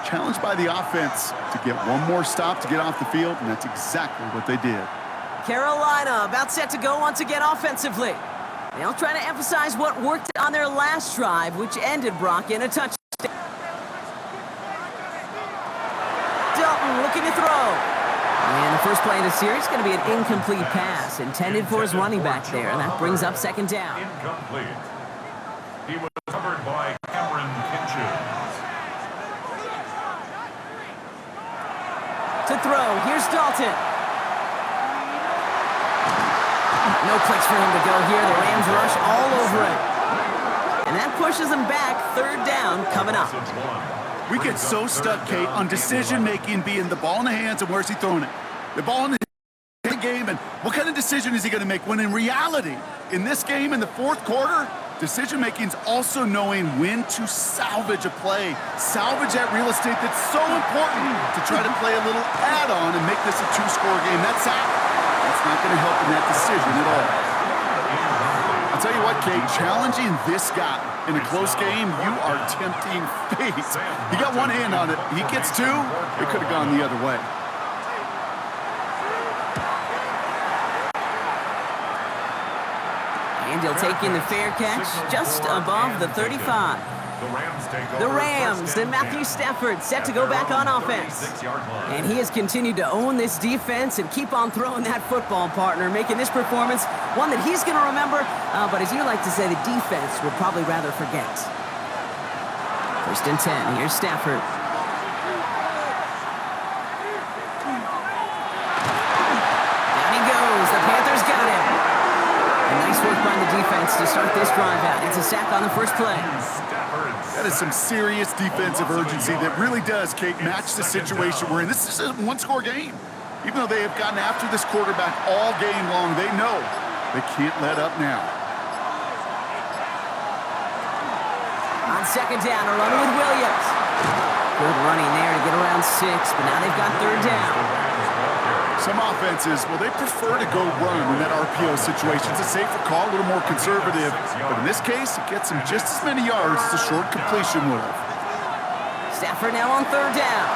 Challenged by the offense to get one more stop to get off the field, and that's exactly what they did. Carolina about set to go once again offensively. They'll try to emphasize what worked on their last drive, which ended, Brock, in a touchdown. Dalton looking to throw. And the first play of the series is going to be an incomplete pass intended for his running back there, and that brings up second down. Incomplete. He was covered by Cameron Kinchins. To throw, here's Dalton. No place for him to go here. The Rams rush all over it. And that pushes them back. 3rd down coming up. We get so stuck, Kate, on decision-making being the ball in the hands and where's he throwing it. The ball in the game, and what kind of decision is he going to make? When in reality, in this game, in the 4th quarter, decision-making is also knowing when to salvage a play. Salvage that real estate that's so important to try to play a little add-on and make this a 2-score game. That's not going to help in that decision at all. I'll tell you what, Kate, challenging this guy in a close game, you are tempting fate. He got one hand on it. He gets 2. It could have gone the other way. And he'll take in the fair catch just above the 35. The Rams and Matthew Stafford set to go back on offense. And he has continued to own this defense and keep on throwing that football, partner, making this performance one that he's going to remember, but as you like to say, the defense would probably rather forget. 1st and 10, here's Stafford. Down he goes, the Panthers got him. And nice work by the defense to start this drive out. It's a sack on the first play. That is some serious defensive urgency that really does, Kate, match the situation we're in. This is a 1-score game. Even though they have gotten after this quarterback all game long, they know they can't let up now. On 2nd down, a runner with Williams. Good running there to get around 6, but now they've got 3rd down. Some offenses, well, they prefer to go run in that RPO situation. It's a safer call, a little more conservative. But in this case, it gets them just as many yards as a short completion would have. Stafford now on 3rd down.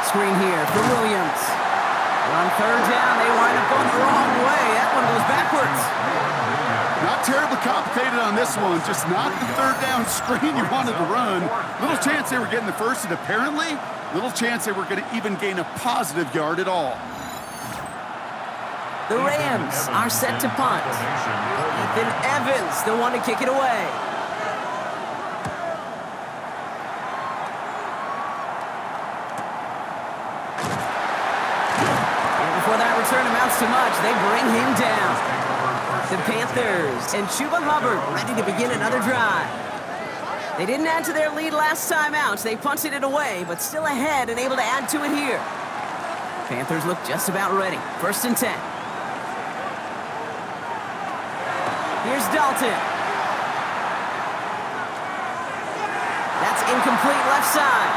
Screen here for Williams. On 3rd down, they wind up going the wrong way. That one goes backwards. Not terribly complicated on this one, just not the third down screen you wanted to run. Little chance they were getting the first, and apparently, little chance they were going to even gain a positive yard at all. The Rams are set to punt. Ethan Evans, the one to kick it away. And before that return amounts to much, they bring him down. The Panthers and Chuba Hubbard ready to begin another drive. They didn't add to their lead last time out. They punted it away, but still ahead and able to add to it here. Panthers look just about ready. 1st and 10. Here's Dalton. That's incomplete left side.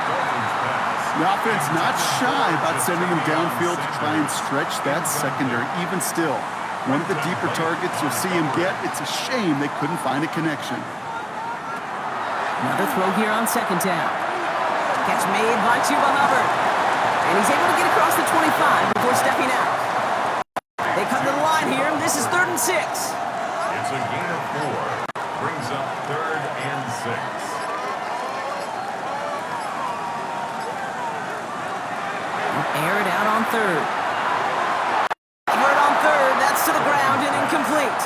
The offense not shy about sending him downfield to try and stretch that secondary. Even still, one of the deeper targets you'll see him get. It's a shame they couldn't find a connection. Another throw here on 2nd down. Catch made by Chuba Hubbard. And he's able to get across the 25 before stepping out. They come to the line here. This is 3rd and 6. It's a gain of 4. Brings up 3rd and 6. Air it out on 3rd. Hubbard on 3rd. That's to the ground and incomplete.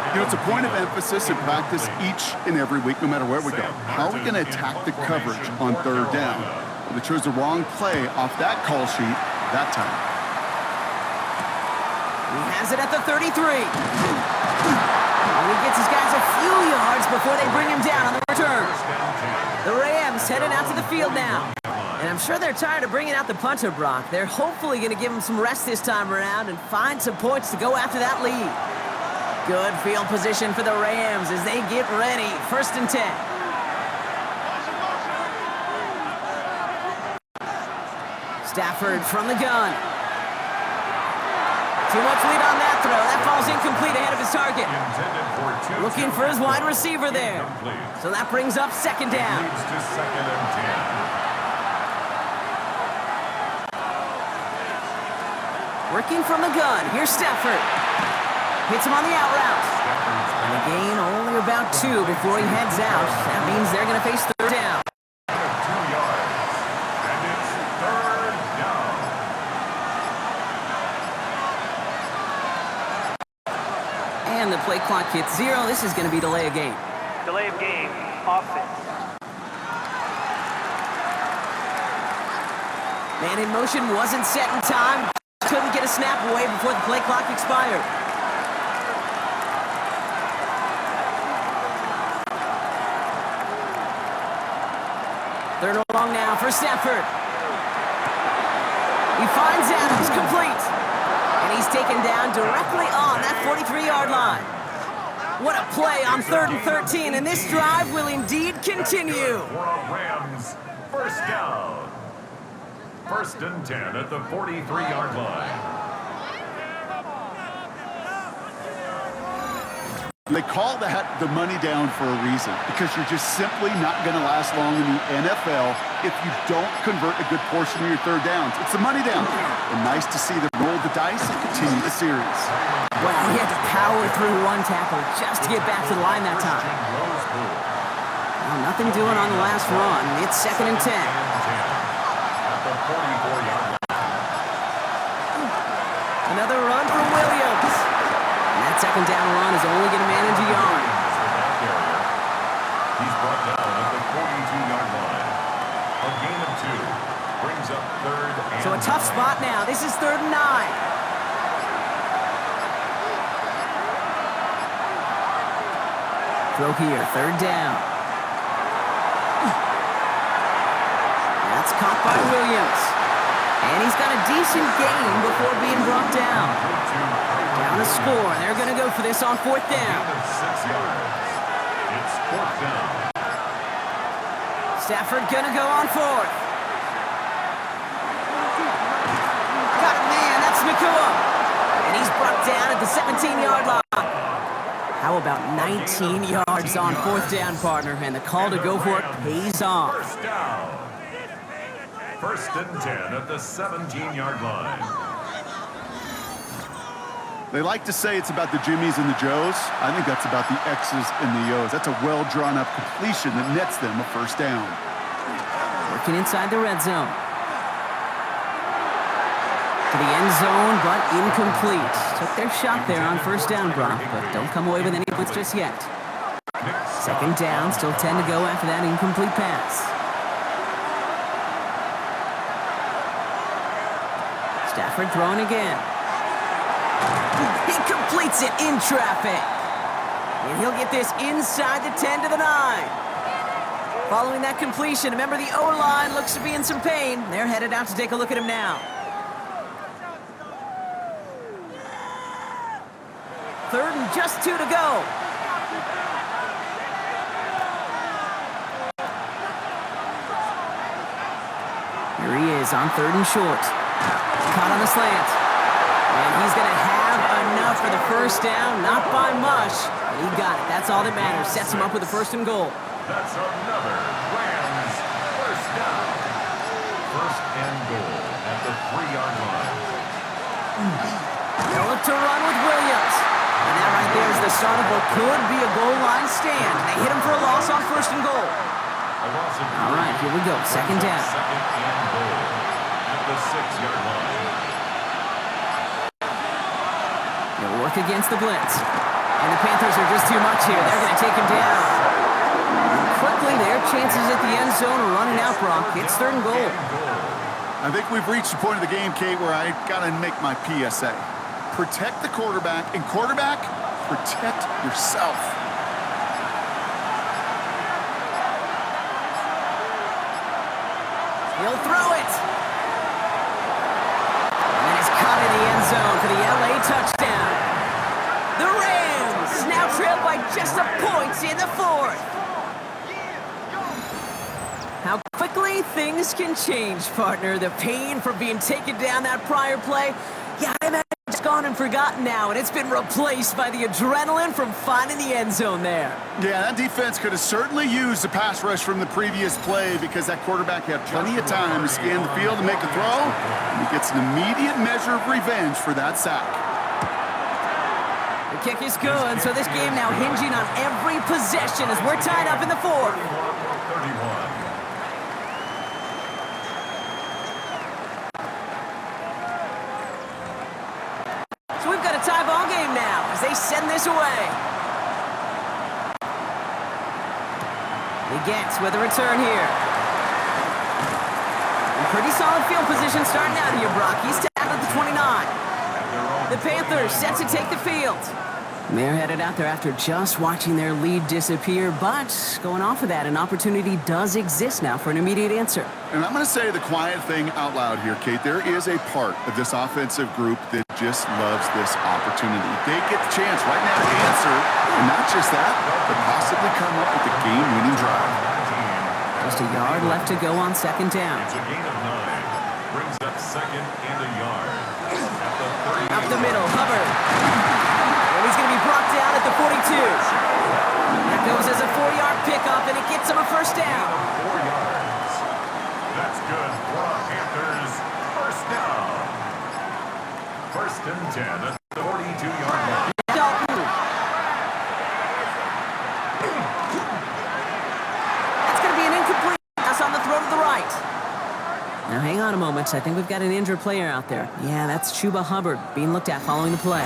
You know, it's a point of emphasis in practice each and every week, no matter where we go. How are we going to attack the coverage on 3rd down? Well, they chose the wrong play off that call sheet that time. He has it at the 33. And he gets his guys a few yards before they bring him down on the return. The Rams heading out to the field now. And I'm sure they're tired of bringing out the punter, Brock. They're hopefully going to give him some rest this time around and find some points to go after that lead. Good field position for the Rams as they get ready. 1st and 10. Stafford from the gun. Too much lead on that throw. That falls incomplete ahead of his target. Looking for his wide receiver there. So that brings up 2nd down. Leads to 2nd and 10. Working from the gun. Here's Stafford. Hits him on the out route. And a gain only about 2 before he heads out. That means they're going to face 3rd down. 2 yards. And it's 3rd down. And the play clock hits 0. This is going to be delay of game. Delay of game. Offense. Man in motion wasn't set in time. Couldn't get a snap away before the play clock expired. Third and long now for Stafford. He finds Adams, complete. And he's taken down directly on that 43-yard line. What a play on 3rd and 13, and this drive will indeed continue. For a Rams 1st down. 1st and 10 at the 43-yard line. They call that the money down for a reason, because you're just simply not going to last long in the NFL if you don't convert a good portion of your 3rd downs. It's the money down. And nice to see them roll the dice and continue the series. Well, he had to power through one tackle just to get back to the line that time. Well, nothing doing on the last run. It's 2nd and 10. At the 44-yard line. Another run for Williams. And that 2nd down run is only going to manage a yard. He's brought down at the 42-yard line. A gain of 2 brings up 3rd and So a tough spot now. This is 3rd and 9. Throw here, 3rd down. That's caught by Williams. And he's got a decent gain before being brought down. Down to score. They're going to go for this on 4th down. 6 yards. It's 4th down. Stafford going to go on 4th. Got a man. That's Nakua. And he's brought down at the 17-yard line. How about 19 yards on 4th down, partner? And the call to go for it pays off. 1st down. 1st and 10 at the 17-yard line. They like to say it's about the Jimmies and the Joes. I think that's about the X's and the O's. That's a well-drawn-up completion that nets them a first down. Working inside the red zone. To the end zone, but incomplete. Took their shot there on first down, Brock, but don't come away with any points just yet. Second down, still 10 to go after that incomplete pass. Stafford throwing again. He completes it in traffic. And he'll get this inside the 10 to the 9. Following that completion, remember the O-line looks to be in some pain. They're headed out to take a look at him now. Third and just 2 to go. Here he is on third and short. Caught on the slant. And he's going to have enough for the first down. Not by much, but he got it. That's all that matters. Sets him up with a first and goal. That's another Rams first down. First and goal at the 3-yard line. They'll look to run with Williams. And that right there is the start of what could be a goal line stand. They hit him for a loss on first and goal. All right, here we go. Second down. Second and goal at the 6-yard line. They'll work against the blitz. And the Panthers are just too much here. They're going to take him down. And quickly, their chances at the end zone are running out, Brock. It's third and goal. I think we've reached the point of the game, Kate, where I got to make my PSA. Protect the quarterback, and quarterback, protect yourself. He'll throw it. And it's caught in the end zone for the LA touchdown. The Rams now trailed by just a point in the fourth. How quickly things can change, partner. The pain from being taken down that prior play, yeah, I imagine it's gone and forgotten now, and it's been replaced by the adrenaline from finding the end zone there. Yeah, that defense could have certainly used the pass rush from the previous play because that quarterback had plenty of time to scan the field and make a throw, and he gets an immediate measure of revenge for that sack. The kick is good, so this game now hinging on every possession as we're tied up in the fourth. 31. So we've got a tie ball game now as they send this away. He gets with a return here. And pretty solid field position starting out here, Brock. He's tackled at the 29. The Panthers set to take the field. And they're headed out there after just watching their lead disappear, but going off of that, an opportunity does exist now for an immediate answer. And I'm going to say the quiet thing out loud here, Kate. There is a part of this offensive group that just loves this opportunity. They get the chance right now to answer, and not just that, but possibly come up with the game-winning drive. Just a yard left to go on second down. It's a gain of 9. Brings up second and a yard. At the 30. Up the middle, Hubbard. And he's going to be brought down at the 42. That goes as a 4-yard pickup, and it gets him a first down. 4 yards. That's good for the Panthers. First down. First and 10 at the 42-yard line. Dalton. That's going to be an incomplete pass on the throw to the right. Now hang on a moment. I think we've got an injured player out there. Yeah, that's Chuba Hubbard being looked at following the play.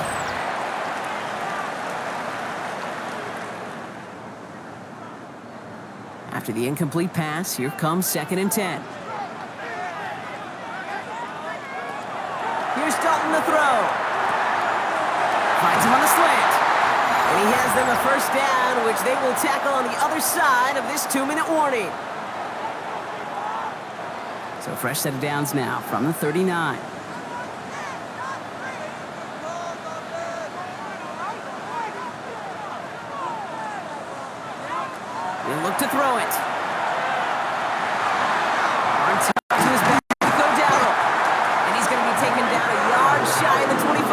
After the incomplete pass, here comes second and 10. Here's Dalton to throw. Finds him on the slant. And he has them a first down, which they will tackle on the other side of this 2-minute warning. So fresh set of downs now from the 39. He'll look to throw it. On top to his back, go Dowdle. And he's going to be taken down a yard shy of the 25.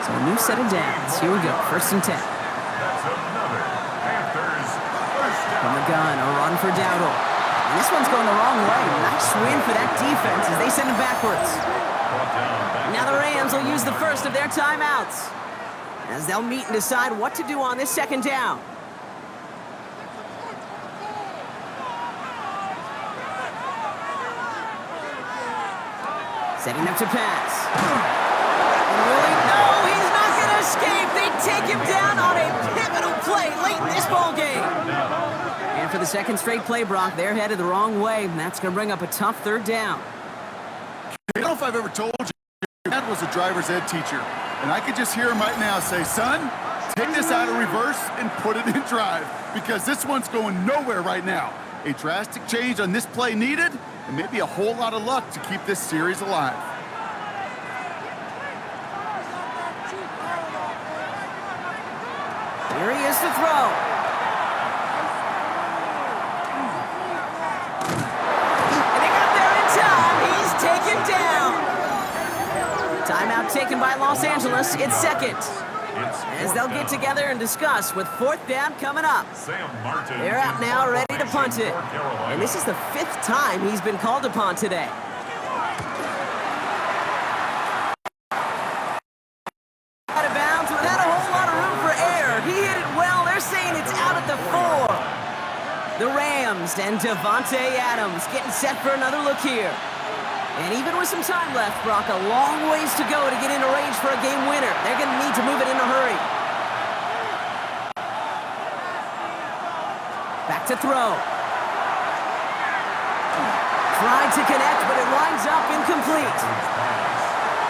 So a new set of downs. Here we go, first and 10. That's another Panthers first down. From the gun, a run for Dowdle. And this one's going the wrong way. Nice win for that defense as they send him backwards. Now the Rams will use the first of their timeouts, as they'll meet and decide what to do on this second down. Setting up to pass. Really? No, he's not going to escape. They take him down on a pivotal play late in this ball game. And for the second straight play, Brock, they're headed the wrong way, and that's going to bring up a tough third down. I don't know if I've ever told you, your dad was a driver's ed teacher, and I could just hear him right now say, son, take this out of reverse and put it in drive, because this one's going nowhere right now. A drastic change on this play needed, and maybe a whole lot of luck to keep this series alive. Here he is to throw. And he got there in time. He's taken down. Timeout taken by Los Angeles. It's second, as they'll get together and discuss with fourth down coming up. They're out now, ready to punt it. And this is the fifth time he's been called upon today. Out of bounds without a whole lot of room for error. He hit it well. They're saying it's out at the 4. The Rams and Davante Adams getting set for another look here. And even with some time left, Brock, a long ways to go to get into range for a game winner. They're going to need to move it in a hurry. Back to throw. Tried to connect, but it winds up incomplete.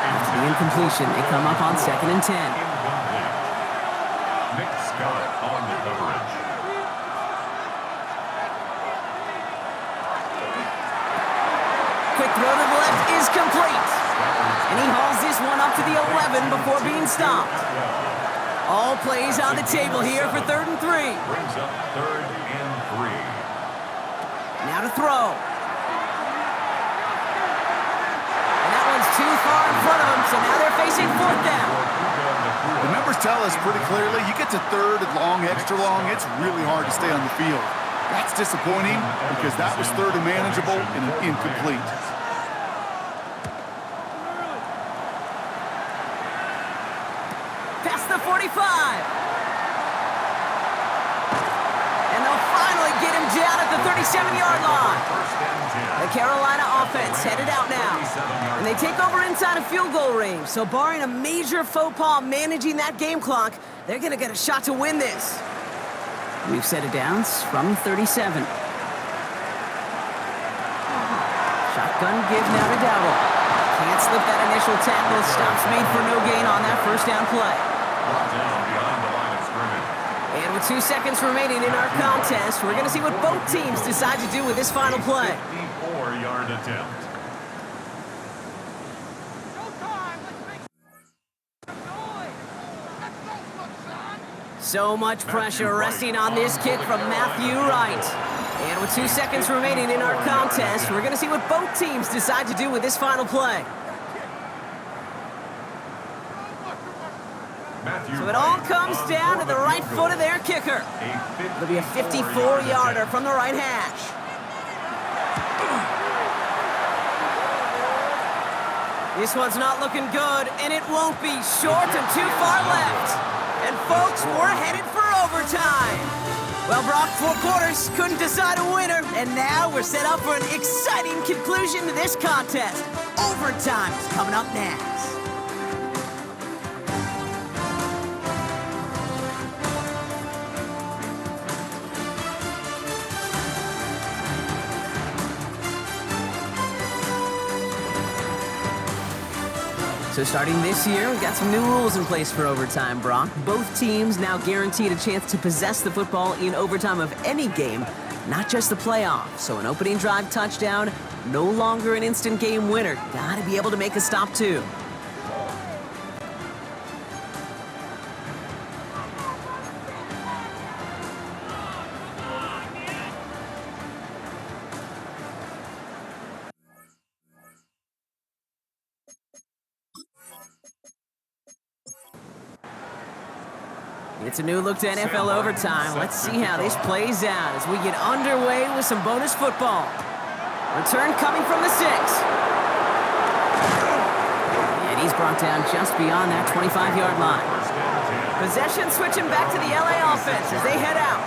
After the incompletion, they come up on 2nd and 10. Nick Scott on the coverage. Quick throw to the left is complete. And he hauls this one up to the 11 before being stopped. All plays on the table here for 3rd and 3. Brings up 3rd and 3. Now to throw. And that one's too far in front of him, so now they're facing 4th down. The numbers tell us pretty clearly, you get to 3rd and long, extra long, it's really hard to stay on the field. That's disappointing because that was 3rd and manageable and an incomplete. Past the 45. And they'll finally get him down at the 37-yard line. The Carolina offense headed out now. And they take over inside of field goal range. So barring a major faux pas managing that game clock, they're going to get a shot to win this. We've set it down from 37. Shotgun give now to Dowdle. Can't slip that initial tackle. Stops made for no gain on that first down play. And with 2 seconds remaining in our contest, we're going to see what both teams decide to do with this final play. 54-yard attempt. So much pressure resting on this kick from Matthew Wright. And with 2 seconds remaining in our contest, we're going to see what both teams decide to do with this final play. So it all comes down to the right foot of their kicker. It'll be a 54-yarder from the right hash. This one's not looking good, and it won't be. Short and too far left. And folks, we're headed for overtime. Well, Brock, 4 quarters couldn't decide a winner, and now we're set up for an exciting conclusion to this contest. Overtime is coming up next. So starting this year, we've got some new rules in place for overtime, Brock. Both teams now guaranteed a chance to possess the football in overtime of any game, not just the playoffs. So an opening drive touchdown, no longer an instant game winner. Gotta be able to make a stop too. It's a new look to NFL overtime. Let's see how this plays out as we get underway with some bonus football. Return coming from the 6. And he's brought down just beyond that 25-yard line. Possession switching back to the LA offense as they head out.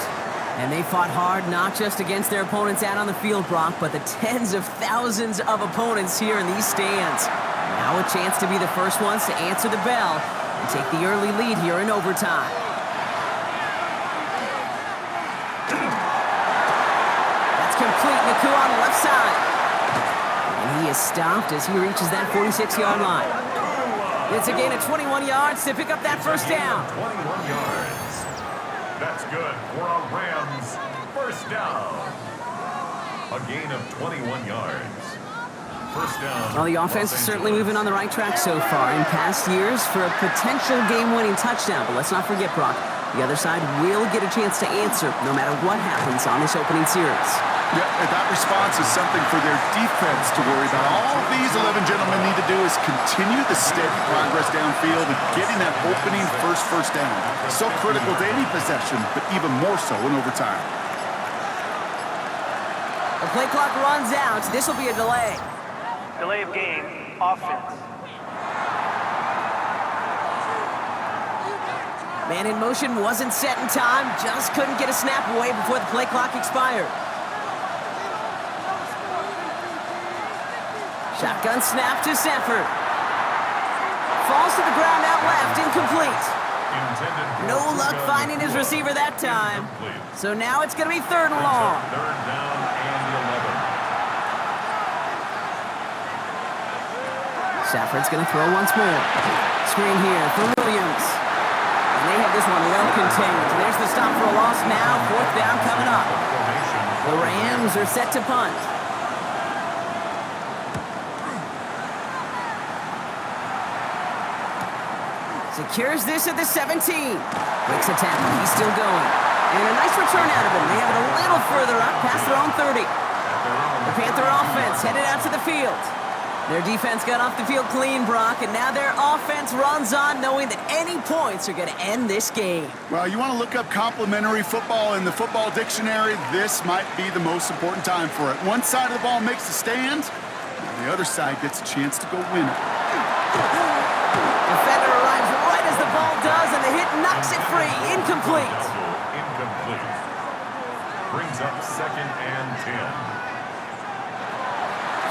And they fought hard not just against their opponents out on the field, Brock, but the tens of thousands of opponents here in these stands. Now a chance to be the first ones to answer the bell and take the early lead here in overtime. That's complete. Naku on the left side. And he is stopped as he reaches that 46-yard line. It's a gain of 21 yards to pick up that first down. 21 yards. That's good for a Rams first down. A gain of 21 yards. First down. Well, the offense is certainly moving on the right track so far in past years for a potential game-winning touchdown. But let's not forget, Brock, the other side will get a chance to answer no matter what happens on this opening series. Yeah, and that response is something for their defense to worry about. All these 11 gentlemen need to do is continue the steady progress downfield and getting that opening first down. So critical to any possession, but even more so in overtime. The play clock runs out. This will be a delay. Delay of game, offense. Man in motion wasn't set in time. Just couldn't get a snap away before the play clock expired. Shotgun snap to Sanford. Falls to the ground out left, incomplete. No luck finding his receiver that time. So now it's going to be third and long. Third down and 11. Safford's going to throw once more. Screen here for Williams. And they have this one well contained. There's the stop for a loss now. Fourth down coming up. The Rams are set to punt. Secures this at the 17. Breaks a tackle. He's still going. And a nice return out of him. They have it a little further up past their own 30. The Panther offense headed out to the field. Their defense got off the field clean, Brock, and now their offense runs on knowing that any points are going to end this game. Well, you want to look up complimentary football in the football dictionary, this might be the most important time for it. One side of the ball makes a stand, and the other side gets a chance to go win it. Defender arrives right as the ball does, and the hit knocks it free. Incomplete. Incomplete. Brings up second and 10.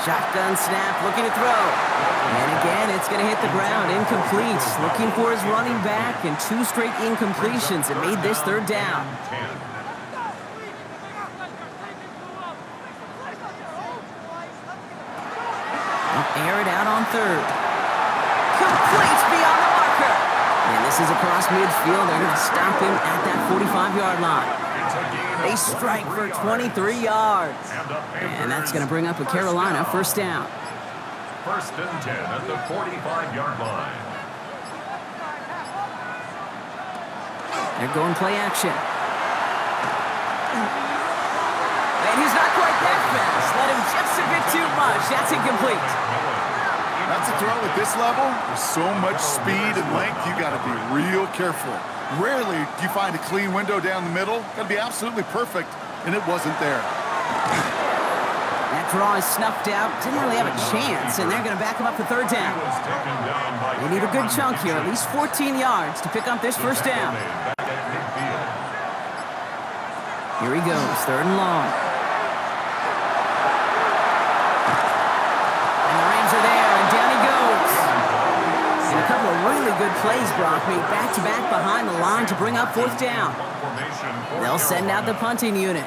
Shotgun snap, looking to throw. And again, it's going to hit the ground. Incomplete. Looking for his running back, and two straight incompletions. It made this third down. Air it out on third. Complete beyond the marker. And this is across midfield. They're going to stop him at that 45-yard line. They strike for 23 yards. And that's going to bring up a Carolina first down. First and 10 at the 45-yard line. They're going play action. And he's not quite that fast. Let him just a bit too much. That's incomplete. That's a throw at this level. With so much speed and length, you got to be real careful. Rarely do you find a clean window down the middle. Got to be absolutely perfect, and it wasn't there. That draw is snuffed out. Didn't really have a chance, and they're going to back him up for third down. They need a good chunk here, at least 14 yards to pick up this first down. Here he goes, third and long. And the Rams are there, and down he goes. And a couple of really good plays, Brock, made back-to-back behind the line to bring up fourth down. They'll send out the punting unit.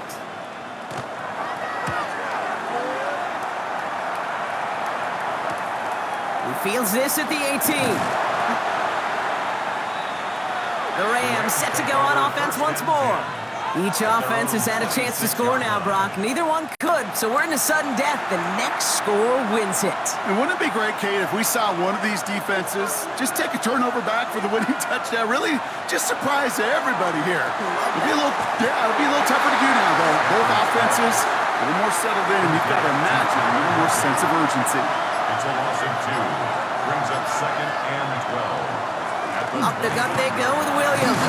He fields this at the 18. The Rams set to go on offense once more. Each offense has had a chance to score now, Brock. Neither one could, so we're in a sudden death. The next score wins it. And wouldn't it be great, Kate, if we saw one of these defenses just take a turnover back for the winning touchdown? Really just surprise everybody here. It'd be a little tougher to do now, though. Both offenses a little more settled in, and you've got to imagine a little more sense of urgency. It's a loss of 2. Brings up second and 12. Up the gut they go with Williams.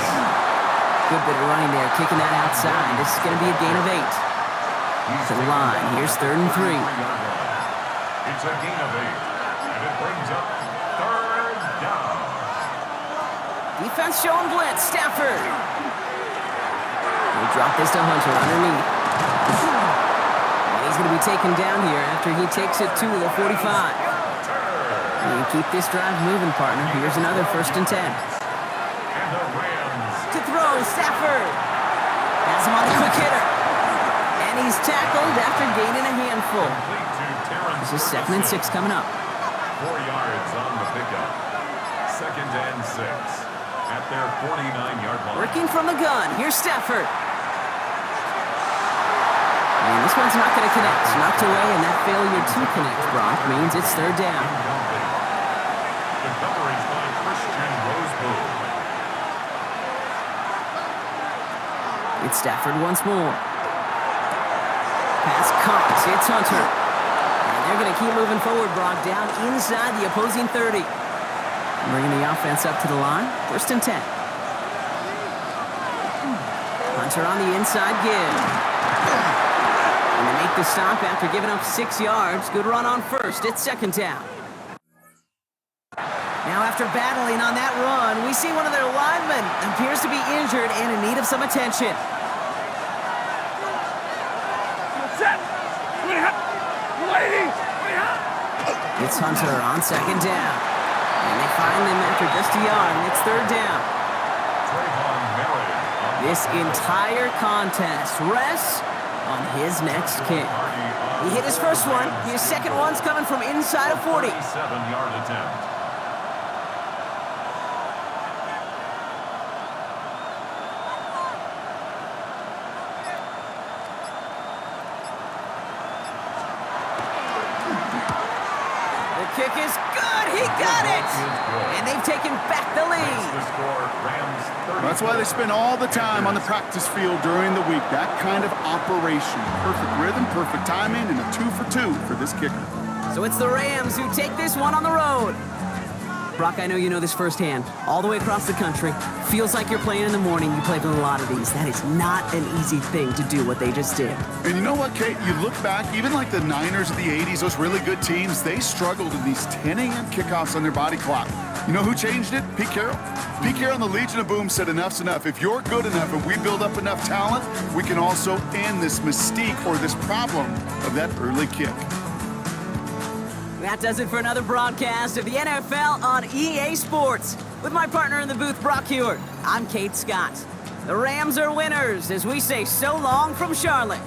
Good bit of running there, kicking that outside. This is going to be a gain of 8. To the line, here's third and 3. It's a gain of 8, and it brings up third Defense showing blitz. Stafford. They drop this to Hunter underneath. And he's going to be taken down here after he takes it to the 45. You keep this drive moving, partner. Here's another 1st and 10. And the Rams. To throw, Stafford. Has him on the quick hitter. And he's tackled after gaining a handful. This is 2nd and 6 coming up. 4 yards on the pickup. 2nd and 6 at their 49-yard line. Working from the gun. Here's Stafford. And this one's not going to connect. Knocked away, and that failure to connect, Brock, means it's 3rd down. The coverage by Christian Roseboom. It's Stafford once more. Pass caught. It's Hunter. And they're going to keep moving forward, Brock, down inside the opposing 30. Bringing the offense up to the line. 1st and 10. Hunter on the inside give. And they make the stop after giving up 6 yards. Good run on 1st. It's 2nd down. Now after battling on that run, we see one of their linemen appears to be injured and in need of some attention. It's Hunter on 2nd down. And they find them after just a yard, and it's 3rd down. This entire contest rests on his next kick. He hit his first one. His second one's coming from inside of 40. 7-yard attempt. Kick is good. He got it. And they've taken back the lead. That's why they spend all the time on the practice field during the week. That kind of operation. Perfect rhythm, perfect timing, and a 2 for 2 for this kicker. So it's the Rams who take this one on the road. Brock, I know you know this firsthand. All the way across the country. Feels like you're playing in the morning. You played with a lot of these. That is not an easy thing to do what they just did. And you know what, Kate? You look back, even like the Niners of the 80s, those really good teams, they struggled with these 10 a.m. kickoffs on their body clock. You know who changed it? Pete Carroll. Pete Carroll and the Legion of Boom said enough's enough. If you're good enough and we build up enough talent, we can also end this mystique or this problem of that early kick. That does it for another broadcast of the NFL on EA Sports. With my partner in the booth, Brock Hewitt, I'm Kate Scott. The Rams are winners as we say so long from Charlotte.